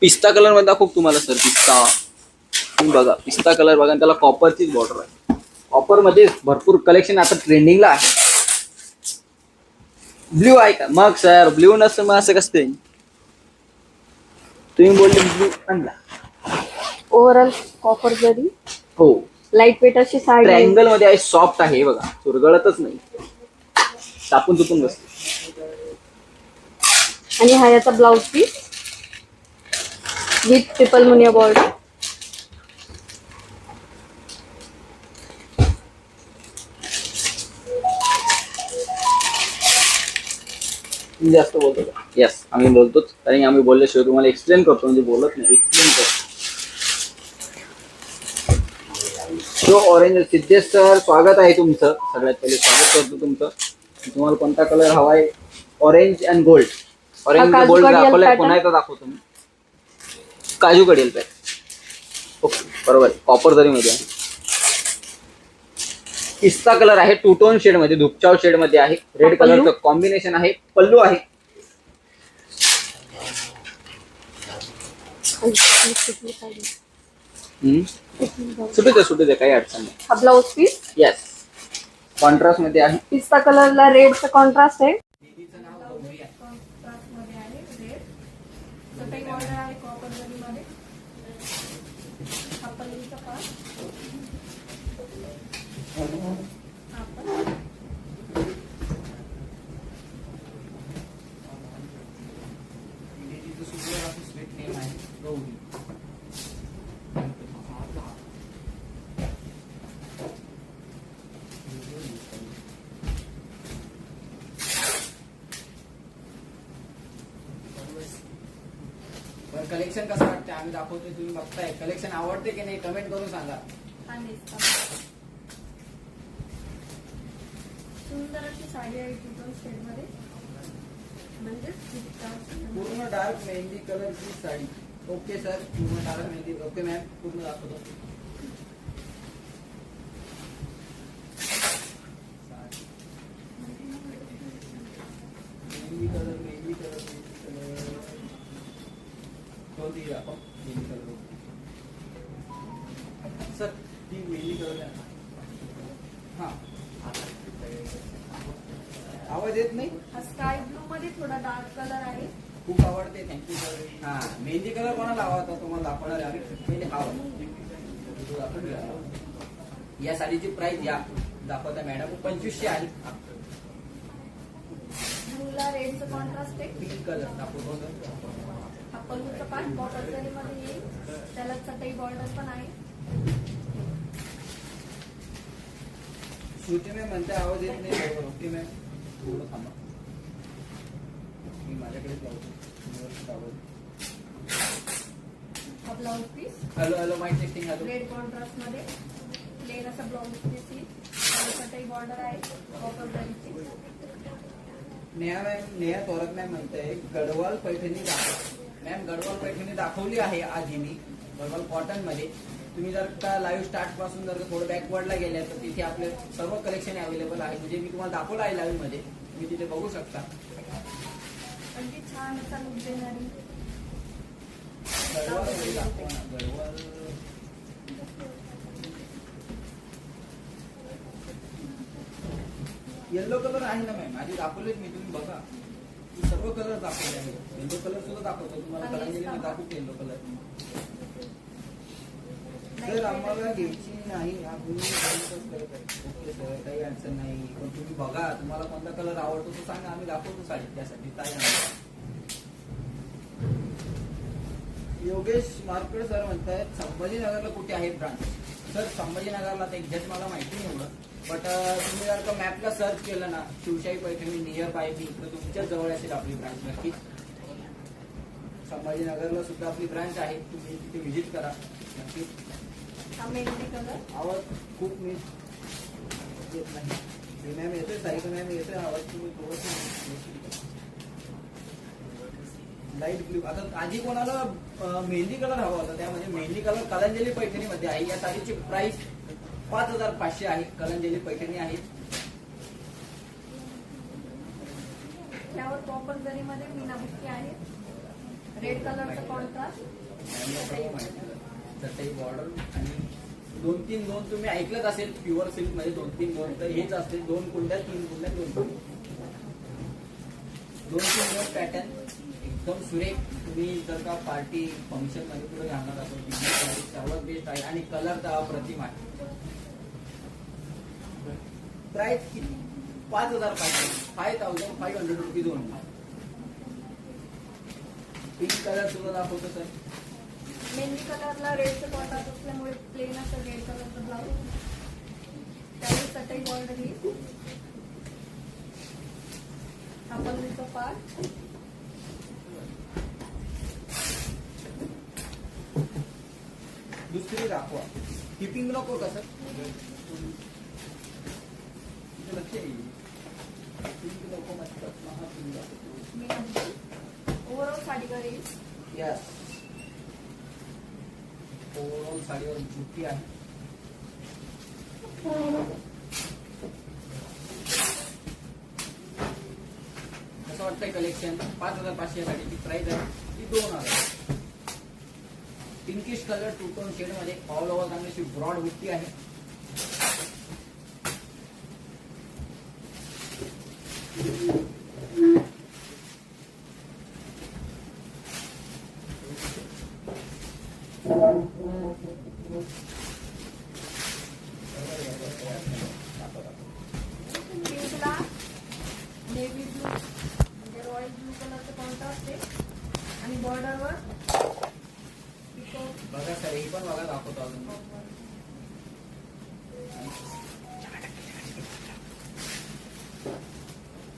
पिस्ता कलर मध्ये दाखवतो तुम्हाला सर. पिस्ता तुम्ही बघा, पिस्ता कलर बघा, त्याला कॉपरचीच बॉर्डर आहे. कॉपर मध्ये भरपूर कलेक्शन आता ट्रेंडिंगला आहे. ब्ल्यू आहे का? मग सर ब्ल्यू नसतं मग असं कसं? तुम्ही बोलले ब्ल्यू आणला. ओव्हरऑल कॉपर जरी. हो, लाईट वेट अशी साडी. ट्रायंगल मध्ये आहे, सॉफ्ट आहे. बघा, चुरगळतच नाही, तापून चुपून बसते. आणि हा याचा blouse piece with triple muniya border. जास्त बोलतो का? येस, आम्ही बोलतोच, कारण आम्ही बोलल्याशिवाय तुम्हाला एक्सप्लेन करतो, म्हणजे बोलत नाही, एक्सप्लेन करतो. तो ऑरेंज. सिद्धेश सर स्वागत आहे तुमचं. सगळ्यात पहिले स्वागत करतो तुमचं. तुम्हाला कोणता कलर हवा आहे? Orange and gold. ऑरेंज काजू गोल्ड कडियाल दाखवलाय, pattern. पुन्हा एकदा दाखवतो मी. काजू कडियाल पॅटर्न. ओके, बरोबर. कॉपर जरी मध्ये आहे. पिस्ता कलर आहे, टू टोन शेड मध्ये, धुपचाव शेड मध्ये आहे. रेड कलरचं कॉम्बिनेशन आहे. पल्लू आहे. सुटू दे काही अडचण नाही. हा ब्लाउज पीस येस, कॉन्ट्रास्ट मध्ये आहे. पिस्ता कलरला रेडचा कॉन्ट्रास्ट आहे. कलेक्शन कसं वाटतं आम्ही दाखवतोय, तुम्ही बघताय. कलेक्शन आवडते की नाही कमेंट करून सांगा. छान दिसतं. सुंदर अशी साडी आहे टू शेड मध्ये, म्हणजे पूर्ण डार्क मेहंदी कलरची साडी. ओके सर, पूर्ण डार्क मेहंदी. ओके मॅम, पूर्ण दाखवतो. Mehndi colour, mehndi colour, mehndi colour. कोणती दाखव? मेहंदी कलर. सर ती मेहंदी कलर आहे. हा, आवाज येत नाही. स्काय ब्लू मध्ये थोडा डार्क कलर आहे. खूप आवडते. Thank you sir. हा, मेहंदी कलर कोणाला आवडतो तुम्हाला दाखवणार आहे. पहिले हा या साडीची प्राइस या दाखवता मॅडम 2500 आहे. ब्लूला रेडचं कॉन्ट्रास्ट आहे. पिंक कलर दाखवतो सर. हा पल्लूचा पार्ट बॉर्डर मध्ये येईल, त्याला चटई बॉर्डर पण आहे. श्रुती मॅम म्हणते आवाज येत नाही बरोबर. ओके मॅम, थोडं थांबा. मी माझ्याकडे हा blouse piece hello hello mike testing. Hello. Red contrast मध्ये प्लेन असा ब्लाऊज पीस येईल, त्याला चटई बॉर्डर आहे कॉपर जरीची. नेहा मॅम, नेहा थोरात मॅम म्हणते गडवाल पैठणी दाखव. मॅम गडवाल पैठणी दाखवली आहे आधी मी, गडवाल कॉटन मध्ये. तुम्ही जर का लाईव्ह स्टार्ट पासून जर थोडं बॅकवर्डला गेल्या तर तिथे आपले सर्व कलेक्शन अवेलेबल आहे. म्हणजे मी तुम्हाला दाखवलं आहे लाईव्ह मध्ये, तुम्ही तिथे बघू शकता. अगदी छान असा लुक देणारी गडवाल मध्ये दाखवा ना. गडवाल येल्लो कलर आहे ना मॅम, आधी दाखवलेच मी, तुम्ही बघा. मी सर्व कलर दाखवले आहे. येल्लो कलर सुद्धा दाखवतो तुम्हाला. कलंजली दाखवतो येल्लो कलर. सर आम्हाला घ्यायची नाही, आपण करत आहे. ओके सर, काही अडचण नाही. पण तुम्ही बघा, तुम्हाला कोणता कलर आवडतो तो सांगा, आम्ही दाखवतो साडी. त्यासाठी काय नाही. योगेश मार्केट सर म्हणतायत संभाजीनगरला कुठे आहे ब्रांच. सर संभाजीनगरला तर एक्झॅक्ट मला माहिती नाही एवढं, बट तुम्ही जर का मॅपला सर्च केलं ना, शिवशाही पैठणी नियर बाय मी, तर तुमच्याच जवळ असेल आपली ब्रांच. नक्कीच संभाजीनगरला सुद्धा आपली ब्रांच आहे, तुम्ही तिथे व्हिजिट करा नक्कीच. हा मेहंदी कलर. आवाज खूप मी येत नाही. मॅम येतोय, साईड मॅम येतोय आवाज. तुम्ही थोडंसं लाईट ब्ल्यू. आता आधी कोणाला मेहंदी कलर हवा होता, त्यामध्ये मेहंदी कलर कलंजली पैठणी मध्ये आहे. या साडीची प्राइस 5500 आहे. कलंजली पैठणी आहे. त्यावर कॉपर जरी मध्ये मीनाबुट्टी आहे. रेड कलरचा कॉन्ट्रास्ट, चटई बॉर्डर आणि 2-3 तुम्ही ऐकलंच असेल प्युअर सिल्क मध्ये 2-3 तर हेच असते. 2 कुंड्या 3 कुंड्या 2 पॅटर्न एकदम सुरेख. तुम्ही जर का पार्टी फंक्शन मध्ये पुढे घालणार असेल सर्वात बेस्ट आहे. आणि कलर तर अप्रतिम आहे. प्राइस किती? 5500 रुपीज ओनली. पिंक कलर सुद्धा दाखवतो सर. मेहंदी कलरला रेडचं कॉन्ट्रास्ट असल्यामुळे प्लेन असं रेड कलरचं ब्लाऊज, त्यावर चटई बॉर्डर येईल. हा पल्लूचा पार्ट. दुसरी दाखवा. किपिंग नको का सर? लक्ष येईल. नको म्हणतात. ओव्हरऑल साडीवर येईल. यस, ओव्हरऑल साडीवर बुट्टी आहे. कसं वाटतंय कलेक्शन? 5500 साडीची प्राइस आहे ती 2000. पिंकिश कलर 2 टोन शेड मध्ये ऑल ओव्हर चांगली ब्रॉड बुट्टी आहे. पिंकला नेव्ही ब्लू म्हणजे रॉयल ब्लू कलरचं कॉन्ट्रास्ट आहे. आणि बॉर्डरवर बघा सर, हे पण बघा दाखवतो अजून.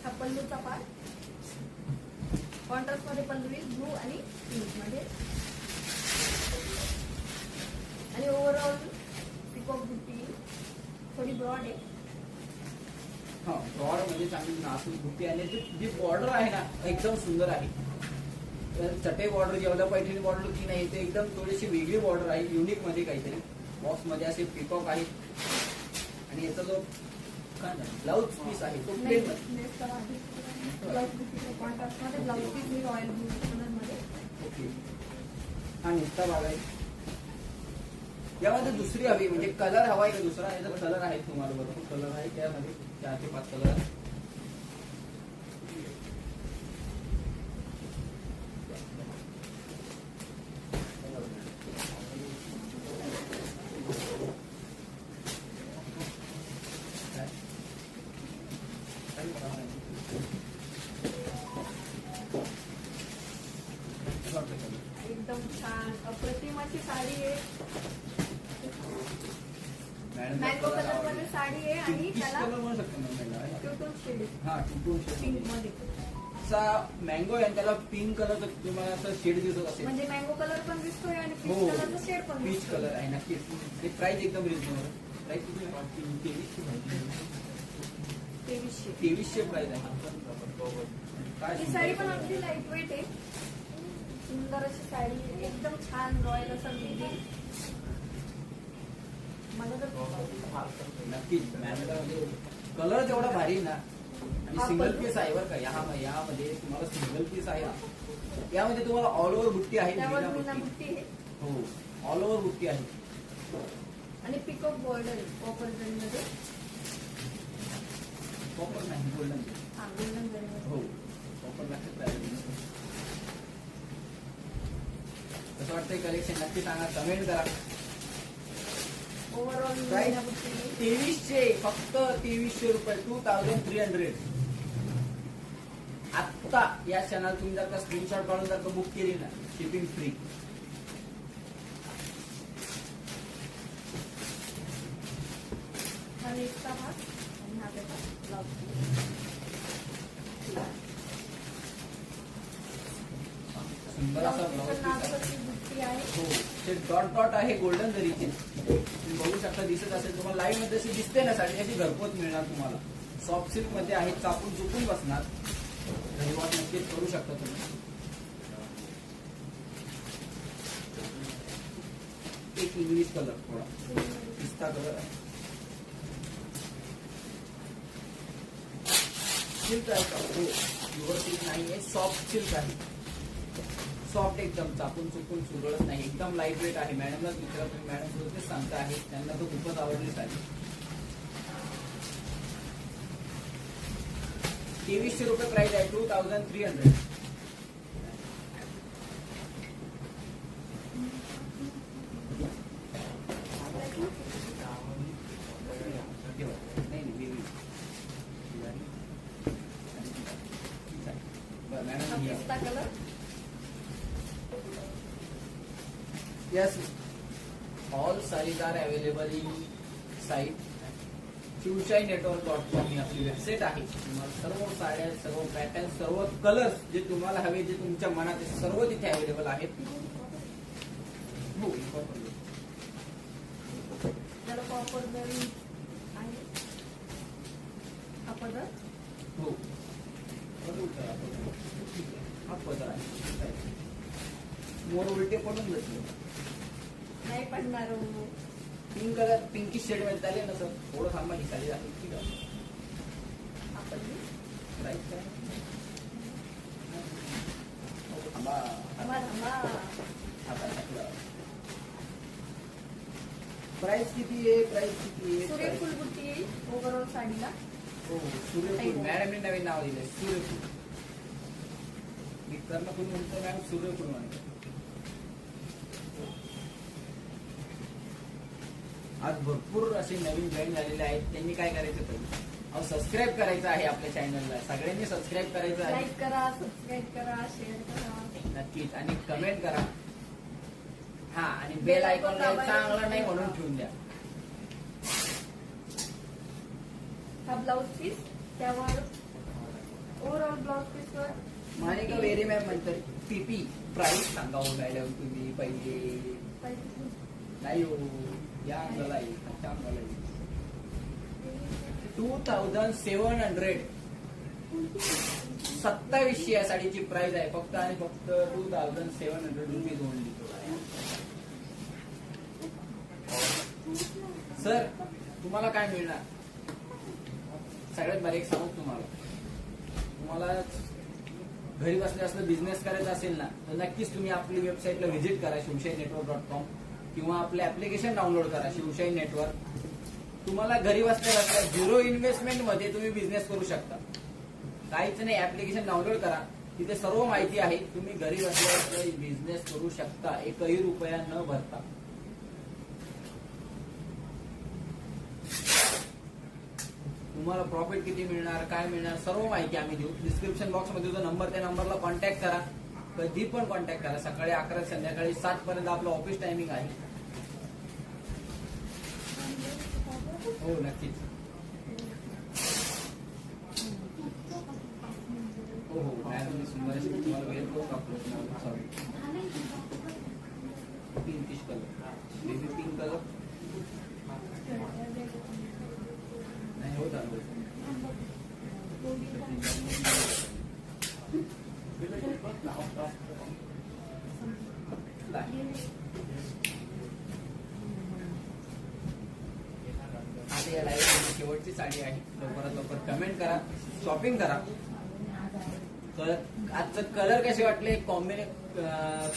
हा पल्लूचा पार्ट. कॉन्ट्रास्ट मध्ये पल्लू येईल ब्लू आणि पिंक मध्ये. आणि ओव्हरऑल पिकॉक बुट्टी थोडी ब्रॉड आहे. हा ब्रॉड म्हणजे चांगली नासून बुट्टी आणि जी बॉर्डर आहे ना एकदम सुंदर आहे. चटई बॉर्डर जेवढा पैठणी बॉर्डर की नाही ते एकदम थोडीशी वेगळी बॉर्डर आहे, युनिक मध्ये काहीतरी. बॉक्स मध्ये असे पिकॉक आहे आणि याचा जो ब्लाउज पीस आहे तो प्लेन मध्ये. ब्लाउज बुट्टीच्या कॉन्ट्रास्ट मध्ये ब्लाउज पीस मी रॉयल ब्लू कलर मध्ये. ओके. हा नुसता भाग आहे. यामध्ये दुसरी हवी म्हणजे कलर हवाय का दुसरा? याचा कलर आहे तुम्हाला बरोबर कलर आहे त्यामध्ये 4 ते 5 कलर आहे. एकदम छान अप्रतिम अशी साडी आहे. मँगो कलर मध्ये साडी आहे आणि त्याला म्हणू शकतो ना टू शेड हा टू पिंक मध्ये. असा मँगो आहे आणि त्याला पिंक कलर तुम्हाला असं शेड दिसत असेल. म्हणजे मँगो कलर पण दिसतोय आणि हो पीच कलरचा शेड पण पीच दिसतोय. कलर आहे नक्कीच. आणि प्राइस एकदम रिजनेबल. प्राइस किती आहे? 2300 प्राइस आहे. काय ही साडी पण अगदी लाईट वेट आहे. सुंदर अशी साडी एकदम छान रॉयल असं वेगळी. मला तर नक्कीच मॅमला म्हणजे कलर जेवढा भारी ना आणि सिंगल पीस आहे बरं का. यामध्ये तुम्हाला सिंगल पीस आहे. यामध्ये तुम्हाला ऑल ओव्हर बुट्टी आहे. त्यावर मीना मीना बुट्टी आहे हो ऑल ओव्हर बुट्टी आहे आणि पिकॉक बॉर्डर आहे कॉपर जरी मध्ये. कॉपर नाही गोल्डन. हा गोल्डन जरी मध्ये. हो कॉपर लागते. कसं वाटतंय कलेक्शन नक्की सांगा, कमेंट करा. Overall Right. मीना बुट्टी आहे. 2300 फक्त 2300 रुपये 2300. आत्ता या क्षणाला तुम्ही जर का स्क्रीनशॉट काढून जर का बुक केली ना शिपिंग फ्री. हा नेटचा भाग आणि हा त्याचा ब्लाउज. सुंदर असा ब्लाउज ब्लाउज नाजूक अशी बुट्टी आहे. हो ते डॉट डॉट आहे गोल्डन जरीचे. तुम्ही बघू शकता दिसत असेल तुम्हाला लाईव्ह मध्ये अशी दिसते ना साडी अशी घरपोच मिळणार तुम्हाला. सॉफ्ट सिल्क मध्ये आहे, चापून चुकून बसणार. धन्यवाद नक्कीच करू शकता तुम्ही. एक इंग्लिश कलर थोडा पिस्ता कलर आहे. सिल्क आहे का? हो प्युअर सिल्क नाहीये, सॉफ्ट सिल्क आहे. सॉफ्ट एकदम चापून चुकून चुरळत नाही, एकदम लाईट वेट आहे. मॅडमला विचारा तुम्ही, मॅडम सुद्धा तेच सांगता आहे त्यांना तो खूपच आवडली साडी. 2300 रुपये प्राइस आहे. 2300. नाही वेगळी हा मॅडम पिस्ता colour. Yes, all sarees are available in site shiwshainetwork.com ही आपली वेबसाईट आहे. तुम्हाला सर्व साड्या, सर्व पॅटर्न, सर्व कलर्स जे तुम्हाला हवे, जे तुमच्या मनात आहे, सर्व तिथे अवेलेबल आहेत. हो त्याला कॉपर जरी आहे. हा पदर हो हा पदर आहे. मोर उलटे पडून जाते. नाही पडणार हो. पिंक कलर पिंकी शेड मध्ये चालेल ना सर? थोडं थांबा ही साडी आहे ठीक आहे. आपण प्राईस काय? थांबा आता टाकलं. प्राइस किती आहे? प्राइस किती आहे? सूर्यफूल बुट्टी येईल ओव्हरऑल साडीला. हो सूर्यफूल. मॅडमने नवीन नाव दिलंय सूर्यफूल. मी कर्णफूल म्हणतो, मॅडम सूर्यफूल म्हणतो. आज भरपूर असे नवीन जॉईन झालेले आहेत. त्यांनी काय करायचं पाहिजे? अहो सबस्क्राईब करायचं आहे आपल्या चॅनलला. सगळ्यांनी सबस्क्राईब करायचं आहे. लाईक करा, सबस्क्राईब करा, शेअर करा नक्कीच आणि कमेंट करा. हा आणि बेल आयकॉन चांगला नाही म्हणून ठेवून द्या. हा ब्लाउज पीस त्यावर ओव्हरऑल ब्लाउज पीस वर मानिका वेरी मॅम म्हणतात पीपी प्राइस सांगा हो मॅडम तुम्ही पहिले. नाही हो, या अंगाला येईल, अच्छा अंगाला येईल. 2700 2700 या साडीची प्राइस आहे फक्त आणि फक्त 2700 रुपीज ओनली. सर तुम्हाला काय मिळणार? सगळ्यात भारी एक सांगू तुम्हाला घरी बसल्या असलं बिझनेस करायचा असेल ना तर नक्कीच तुम्ही आपली वेबसाईटला व्हिजिट करा शिवशाहीनेटवर्क.com किंवा आपलं ऍप्लिकेशन डाउनलोड करा शिवशाही नेटवर्क. तुम्हाला घरी बसल्या बसल्या 0 इन्व्हेस्टमेंट मध्ये तुम्ही बिझनेस करू शकता. काहीच नाही, ऍप्लिकेशन डाउनलोड करा, तिथे सर्व माहिती आहे. तुम्ही घरी बसल्या बिझनेस करू शकता एकही रुपया न भरता. तुम्हाला प्रॉफिट किती मिळणार, काय मिळणार, सर्व माहिती आम्ही देऊ. डिस्क्रिप्शन बॉक्स मध्ये जो नंबर, त्या नंबरला कॉन्टॅक्ट करा. कधी पण कॉन्टॅक्ट करा. सकाळी 11 संध्याकाळी 7 पर्यंत आपलं ऑफिस टायमिंग आहे. हो नक्कीच. हो हो मॅडम मी सुंदर अशी तुम्हाला वेळ करू आपलं pinkish colour, baby pink colour नाही होत आलं. आता या लाईव्ह शेवटची साडी आहे. लवकरात लवकर कमेंट करा, शॉपिंग करा. आजचं कलर कसे वाटले,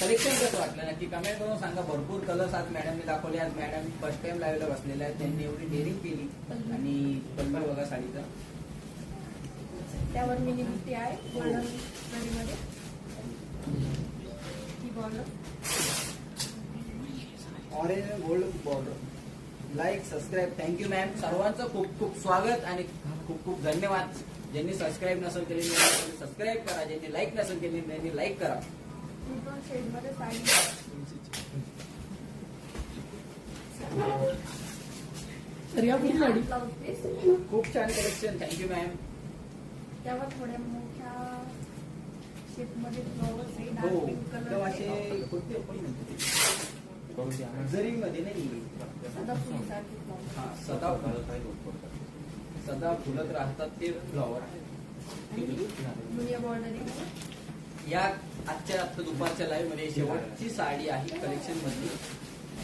कलेक्शन कसं वाटलं नक्की कमेंट करून सांगा. भरपूर कलर्स आज मॅडमने दाखवले. आज मॅडम फर्स्ट टाइम लाईव्हला बसलेल्या आहेत. त्यांनी एवढी डेअरिंग केली. आणि पल्लू बघा साडीचा, त्यावर मिनी बुट्टी आहे गोल्डन मध्ये. ही border orange gold border. Like subscribe. Thank you ma'am. सर्वांचं खूप खूप स्वागत आणि खूप खूप धन्यवाद. ज्यांनी सबस्क्राईब नसेल केले त्यांनी सबस्क्राईब करा. ज्यांनी लाईक नसेल केली त्यांनी लाईक करा. शेड मध्ये साडी ब्लाउज पीस. खूप छान कलेक्शन. Thank you ma'am. त्यावर थोड्या मोठ्या शेप मध्ये फ्लॉवर्स आहे. हो डार्क पिंक एकदम कलर असे कोणते जरी मध्ये नाही सदाफुलीसारखे फ्लॉवर्स. हा सदा फुलत राहतात ते फ्लॉवर. दुनिया बॉर्डरिंग. या आजच्या दुपारच्या लाईव्ह मध्ये शेवटची साडी आहे कलेक्शन मध्ये.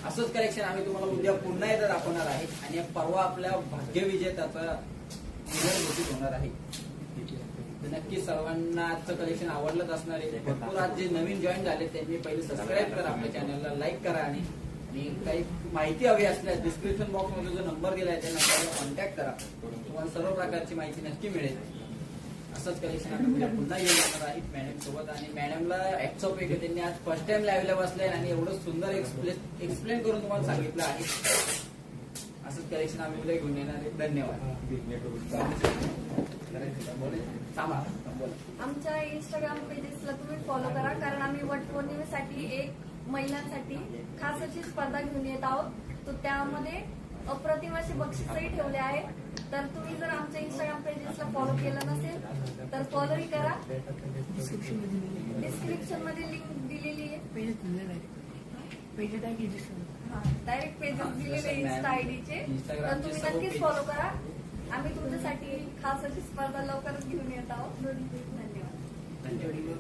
असंच कलेक्शन आम्ही तुम्हाला उद्या पुन्हा एकदा दाखवणार आहे. आणि परवा आपल्या भाग्यविजेत्याचा निवड घोषित होणार आहे. तर नक्की सर्वांना आजचं कलेक्शन आवडलंच असणार आहे. भरपूर आज जे नवीन जॉईन झाले त्यांनी पहिले सबस्क्राईब करा, आपल्या चॅनलला लाईक करा. आणि काही माहिती हवी असल्यास डिस्क्रिप्शन बॉक्स मध्ये जो नंबर दिलाय त्या नंबरला कॉन्टॅक्ट करा. तुम्हाला सर्व प्रकारची माहिती नक्की मिळेल. असंच कलेक्शन आपण पुन्हा येणार आहे मॅडम सोबत. आणि मॅडमला ऍक्सॉप आहे, त्यांनी आज फर्स्ट टाइम लाईव्हला बसले आणि एवढं सुंदर एक्सप्लेन करून तुम्हाला सांगितलं आहे. असंच कलेक्शन आम्ही उद्या घेऊन येणार आहे. धन्यवाद. आमच्या इंस्टाग्राम पेजेसला तुम्ही फॉलो करा, कारण आम्ही वटपौर्णिमेसाठी एक महिलांसाठी खास अशी स्पर्धा घेऊन येत आहोत. तर त्यामध्ये अप्रतिम असे बक्षीसही ठेवले आहे. तर तुम्ही जर आमच्या इंस्टाग्राम पेजेसला फॉलो केलं नसेल तर फॉलोही करा. डिस्क्रिप्शन मध्ये लिंक दिलेली आहे. डायरेक्ट पेजेस दिलेले इंस्टा आयडीचे. तर तुम्ही नक्कीच फॉलो करा. आम्ही तुमच्यासाठी खास अशी स्पर्धा लवकरच घेऊन येत आहोत. धन्यवाद.